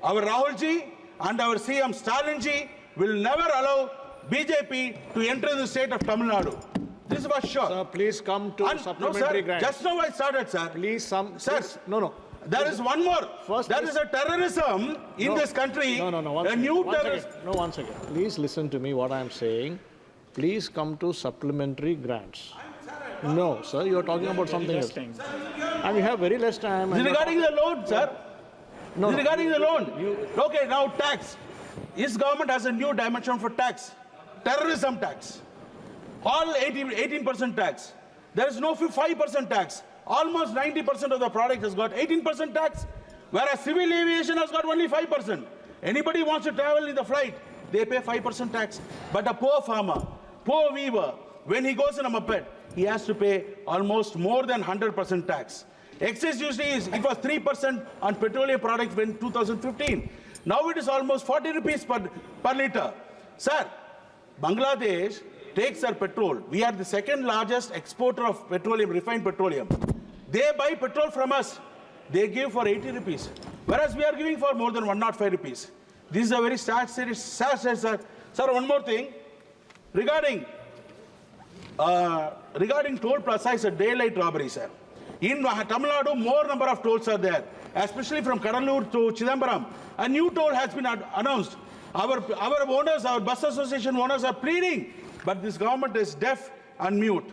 Speaker 8: our Rahulji and our CM Stalinji will never allow BJP to enter the state of Tamil Nadu. This was sure.
Speaker 11: Sir, please come to supplementary grants.
Speaker 8: Just now I started, sir. Sir,
Speaker 11: no.
Speaker 8: There is one more.
Speaker 11: First,
Speaker 8: there is a terrorism in this country.
Speaker 11: No.
Speaker 8: A new terrorism.
Speaker 11: One second. Please listen to me what I am saying. Please come to supplementary grants. No, sir, you are talking about something else. And we have very less time.
Speaker 8: Regarding the loan, sir. No. Regarding the loan. Okay, now tax. This government has a new dimension for tax. Terrorism tax. All 18% tax. There is no 5% tax. Almost 90% of the product has got 18% tax, whereas civil aviation has got only 5%. Anybody wants to travel in the flight, they pay 5% tax. But a poor farmer, poor weaver, when he goes in a moped, he has to pay almost more than 100% tax. Excess duty it was 3% on petroleum products in 2015. Now it is almost 40 rupees per litre. Sir, Bangladesh takes our petrol. We are the second largest exporter of petroleum, refined petroleum. They buy petrol from us. They give for 80 rupees. Whereas we are giving for more than 105 rupees. This is a very sad state, sir. Sir, one more thing. Regarding toll plaza is a daylight robbery, sir. In Tamil Nadu, more number of tolls are there, especially from Kadalur to Chidambaram. A new toll has been announced. Our owners, our bus association owners are pleading, but this government is deaf and mute.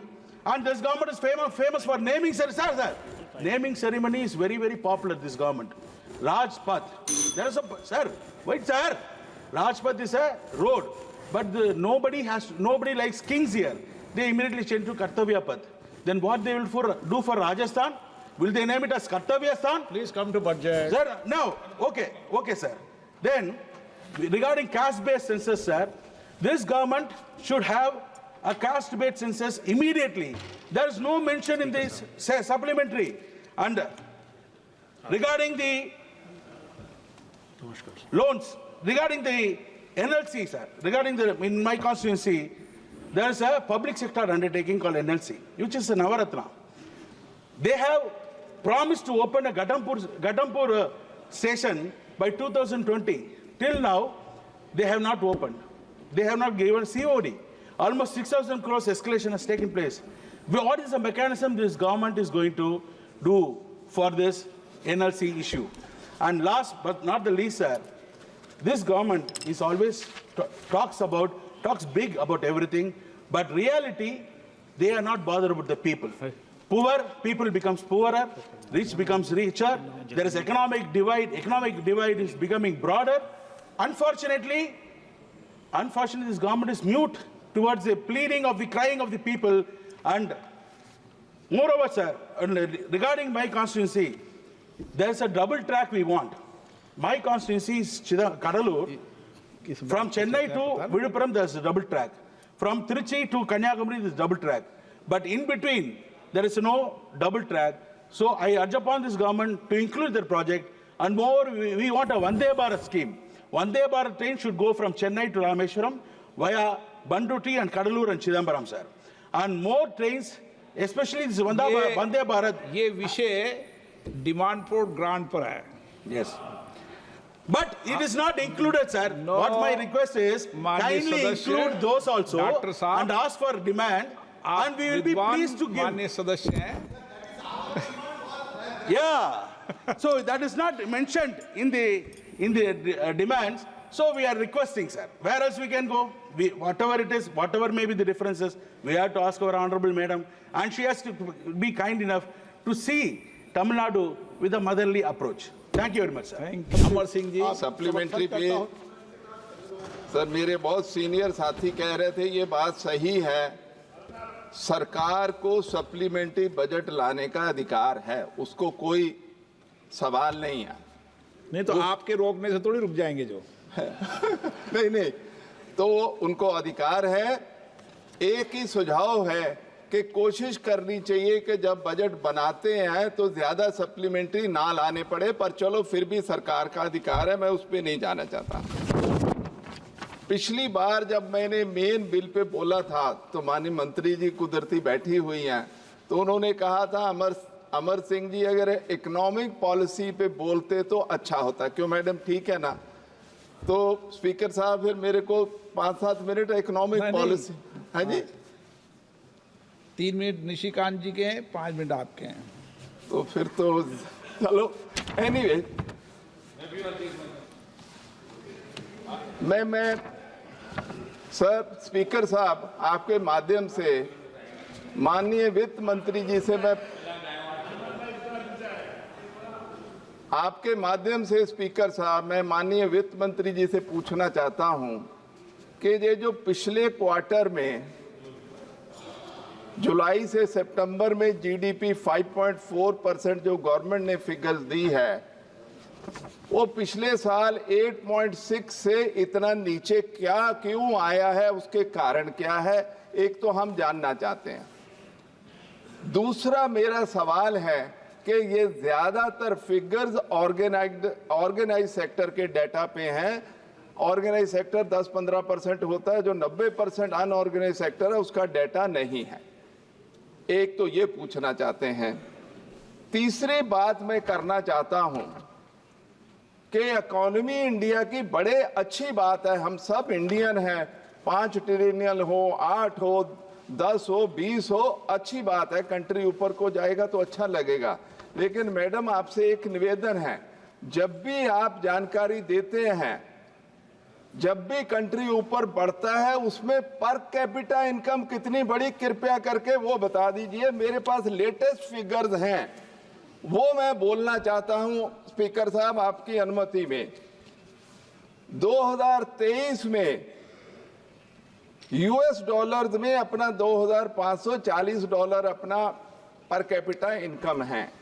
Speaker 8: And this government is famous for naming ceremony. Sir, naming ceremony is very, very popular, this government. Rajpath. There is a, sir, wait, sir. Rajpath is a road, but nobody likes kings here. They immediately change to Kartavya Path. Then what they will do for Rajasthan? Will they name it as Kartavyastan?
Speaker 11: Please come to budget.
Speaker 8: Sir, no. Okay, sir. Then, regarding caste-based census, sir, this government should have a caste-based census immediately. There is no mention in this supplementary. And regarding the loans, regarding the NLC, sir, in my constituency, there is a public sector undertaking called NLC, which is a Navaratna. They have promised to open a Ghatampur station by 2020. Till now, they have not opened. They have not given COD. Almost 6,000 crores escalation has taken place. What is the mechanism this government is going to do for this NLC issue? And last but not the least, sir, this government is always talks big about everything, but reality, they are not bothered about the people. Poor people becomes poorer, rich becomes richer. There is economic divide. Economic divide is becoming broader. Unfortunately, this government is mute towards the pleading of the crying of the people. And moreover, sir, regarding my constituency, there is a double track we want. My constituency is Kadalur. From Chennai to Viluppuram, there's a double track. From Trichy to Kanyakumari, there's double track. But in between, there is no double track. So I urge upon this government to include their project. And more, we want a Vande Bharat scheme. Vande Bharat train should go from Chennai to Rameshwaram via Banduti and Kadalur and Chidambaram, sir. And more trains, especially this Vande Bharat.
Speaker 9: ये विषय demand port grant पर है.
Speaker 8: Yes. But it is not included, sir.
Speaker 9: No.
Speaker 8: What my request is, kindly include those also and ask for demand, and we will be pleased to give.
Speaker 9: माननीय सदस्य हैं.
Speaker 8: Yeah. So that is not mentioned in the demands. So we are requesting, sir. Where else we can go? Whatever it is, whatever may be the differences, we have to ask our honorable madam, and she has to be kind enough to see Tamil Nadu with a motherly approach. Thank you very much, sir.
Speaker 9: Amar Singh ji.
Speaker 4: Supplementary पे sir मेरे बहुत senior साथी कह रहे थे ये बात सही है, सरकार को सप्लीमेंट्री बजट लाने का अधिकार है, उसको कोई सवाल नहीं है.
Speaker 9: नहीं तो आपके रोकने से थोड़ी रुक जाएंगे जो.
Speaker 4: नहीं तो उनको अधिकार है. एक ही सुझाव है कि कोशिश करनी चाहिए कि जब बजट बनाते हैं तो ज्यादा सप्लीमेंट्री ना लाने पड़े, पर चलो फिर भी सरकार का अधिकार है, मैं उस पर नहीं जाना चाहता. पिछली बार जब मैंने मेन बिल पे बोला था तो माननीय मंत्री जी कुदरती बैठी हुई हैं, तो उन्होंने कहा था अमर सिंह जी अगर इकोनॉमिक पॉलिसी पे बोलते तो अच्छा होता. क्यों मैडम, ठीक है ना? तो स्पीकर साहब फिर मेरे को 5-7 मिनट इकोनॉमिक पॉलिसी. हाँ जी,
Speaker 9: 3 मिनट निशिकांत जी के हैं, 5 मिनट आपके हैं.
Speaker 4: तो फिर तो चलो. एनीवे, मैं सर स्पीकर साहब आपके माध्यम से माननीय वित्त मंत्री जी से आपके माध्यम से स्पीकर साहब मैं माननीय वित्त मंत्री जी से पूछना चाहता हूं कि ये जो पिछले क्वार्टर में जुलाई से सितंबर में जीडीपी 5.4% जो गवर्नमेंट ने फिगर्स दी है, वो पिछले साल 8.6 से इतना नीचे क्यों आया है, उसके कारण क्या है, एक तो हम जानना चाहते हैं. दूसरा मेरा सवाल है कि ये ज्यादातर फिगर्स ऑर्गेनाइज सेक्टर के डाटा पे हैं. ऑर्गेनाइज सेक्टर 10-15% होता है, जो 90% अनऑर्गेनाइज सेक्टर है उसका डाटा नहीं है. एक तो ये पूछना चाहते हैं. तीसरी बात मैं करना चाहता हूं कि इकोनॉमी इंडिया की बड़े अच्छी बात है, हम सब इंडियन हैं, 5 ट्रिलियन हो, 8 हो, 10 हो, 20 हो, अच्छी बात है. कंट्री ऊपर को जाएगा तो अच्छा लगेगा. लेकिन मैडम आपसे एक निवेदन है, जब भी आप जानकारी देते हैं, जब भी कंट्री ऊपर बढ़ता है उसमें पर कैपिटा इनकम कितनी बड़ी, कृपया करके वो बता दीजिए. मेरे पास लेटेस्ट फिगर्स हैं, वो मैं बोलना चाहता हूं स्पीकर साहब आपकी अनुमति में. 2023 में यूएस डॉलर्स में अपना $2,540 अपना पर कैपिटा इनकम है.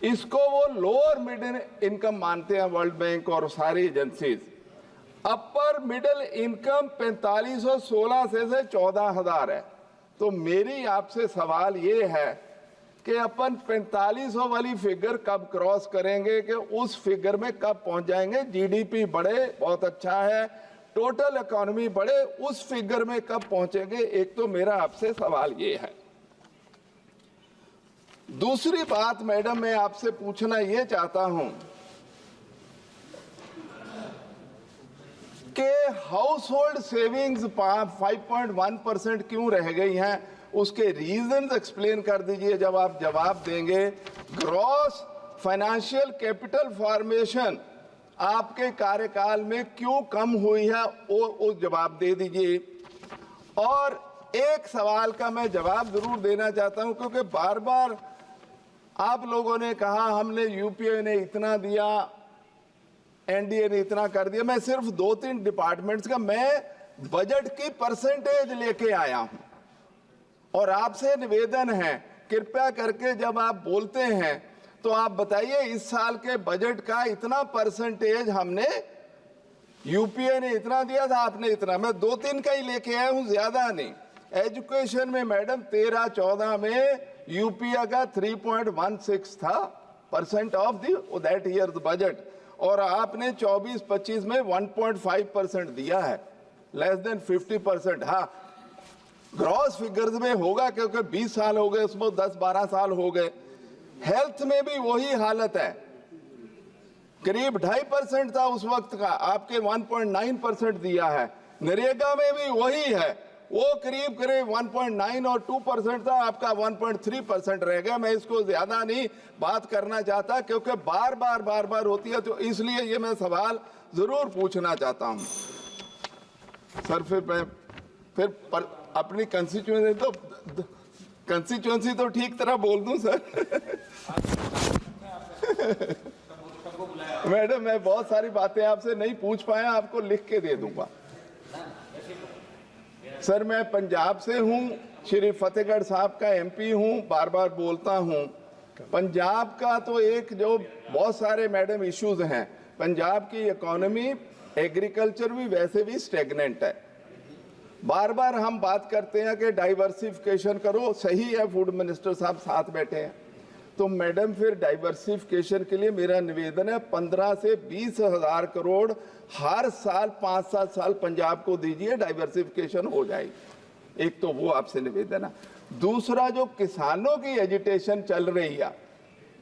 Speaker 4: इसको वो लोअर मिडिल इनकम मानते हैं वर्ल्ड बैंक और सारी एजेंसीज. अपर मिडिल इनकम 4516 से 14,000 है. तो मेरी आपसे सवाल ये है कि अपन 4500 वाली फिगर कब क्रॉस करेंगे, कि उस फिगर में कब पहुंच जाएंगे. जीडीपी बढ़े बहुत अच्छा है, टोटल इकोनॉमी बढ़े, उस फिगर में कब पहुंचेंगे. एक तो मेरा आपसे सवाल ये है. दूसरी बात मैडम मैं आपसे पूछना ये चाहता हूं कि हाउस होल्ड सेविंग्स 5.1% क्यों रह गई हैं, उसके रीजंस एक्सप्लेन कर दीजिए जब आप जवाब देंगे. ग्रॉस फाइनेंशियल कैपिटल फॉर्मेशन आपके कार्यकाल में क्यों कम हुई है, वो जवाब दे दीजिए. और एक सवाल का मैं जवाब जरूर देना चाहता हूं, क्योंकि बार बार आप लोगों ने कहा हमने यूपीए ने इतना दिया, एनडीए ने इतना कर दिया. मैं सिर्फ 2-3 डिपार्टमेंट्स का मैं बजट की परसेंटेज लेके आया हूं, और आपसे निवेदन है कृपया करके जब आप बोलते हैं तो आप बताइए इस साल के बजट का इतना परसेंटेज हमने यूपीए ने इतना दिया था, आपने इतना, मैं 2-3 का ही लेके आया हूँ, ज्यादा नहीं। एजुकेशन में मैडम 13-14 में यूपीए का 3.16 था % ऑफ दैट ईयर बजट, और आपने 24-25 में 1.5% दिया है, लेस देन 50%। हाँ, ग्रॉस फिगर्स में होगा क्योंकि 20 साल हो गए, उसमें 10-12 साल हो गए। हेल्थ में भी वही हालत है, करीब 2.5% था उस वक्त का, आपके 1.9% दिया है। नरेगा में भी वही है, वो करीब 1.9 और 2% था, आपका 1.3% रह गया। मैं इसको ज्यादा नहीं बात करना चाहता क्योंकि बार बार होती है, तो इसलिए ये मैं सवाल जरूर पूछना चाहता हूं सर। फिर अपनी कंस्टिट्यूएंसी तो ठीक तरह बोल दूं सर। मैडम, मैं बहुत सारी बातें आपसे नहीं पूछ पाया, आपको लिख के दे दूंगा। सर, मैं पंजाब से हूं, श्री फतेहगढ़ साहब का MP हूं, बार बार बोलता हूं। पंजाब का तो एक जो बहुत सारे मैडम इश्यूज हैं, पंजाब की इकोनॉमी, एग्रीकल्चर भी वैसे भी स्टेगनेंट है। बार बार हम बात करते हैं कि डाइवर्सिफिकेशन करो, सही है, फूड मिनिस्टर साहब साथ बैठे हैं, तो मैडम फिर डाइवर्सिफिकेशन के लिए मेरा निवेदन है 15 से 20 हजार करोड़ हर साल 5-7 साल पंजाब को दीजिए, डाइवर्सिफिकेशन हो जाएगी। एक तो वो आपसे निवेदन है। दूसरा, जो किसानों की एजिटेशन चल रही है,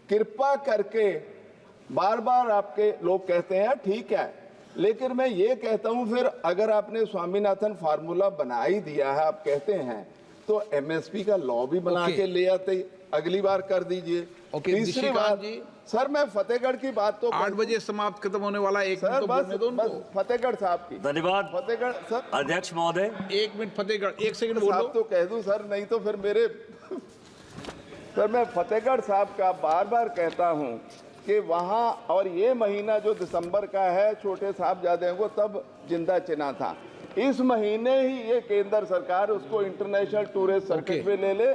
Speaker 4: कृपा करके, बार बार आपके लोग कहते हैं ठीक है, लेकिन मैं ये कहता हूं फिर अगर आपने स्वामीनाथन फार्मूला बना ही दिया है, आप कहते हैं, तो MSP का लॉ भी बना के ले आते, अगली बार कर दीजिए। तीसरी बात सर, मैं फतेहगढ़ की बात तो
Speaker 9: 8 बजे समाप्त खत्म होने वाला, 1
Speaker 4: सर,
Speaker 9: मिनट
Speaker 4: बस फतेहगढ़ साहब की।
Speaker 14: धन्यवाद
Speaker 4: फतेहगढ़ सर।
Speaker 14: अध्यक्ष महोदय,
Speaker 9: 1 मिनट फतेहगढ़, 1 सेकंड बोलो
Speaker 4: तो कह दूं सर, नहीं तो फिर मेरे सर, मैं फतेहगढ़ साहब का बार बार कहता हूं कि वहां, और ये महीना जो दिसंबर का है, छोटे साहबजादे को तब जिंदा चिना था, इस महीने ही ये केंद्र सरकार उसको इंटरनेशनल टूरिस्ट सर्किट में ले ले।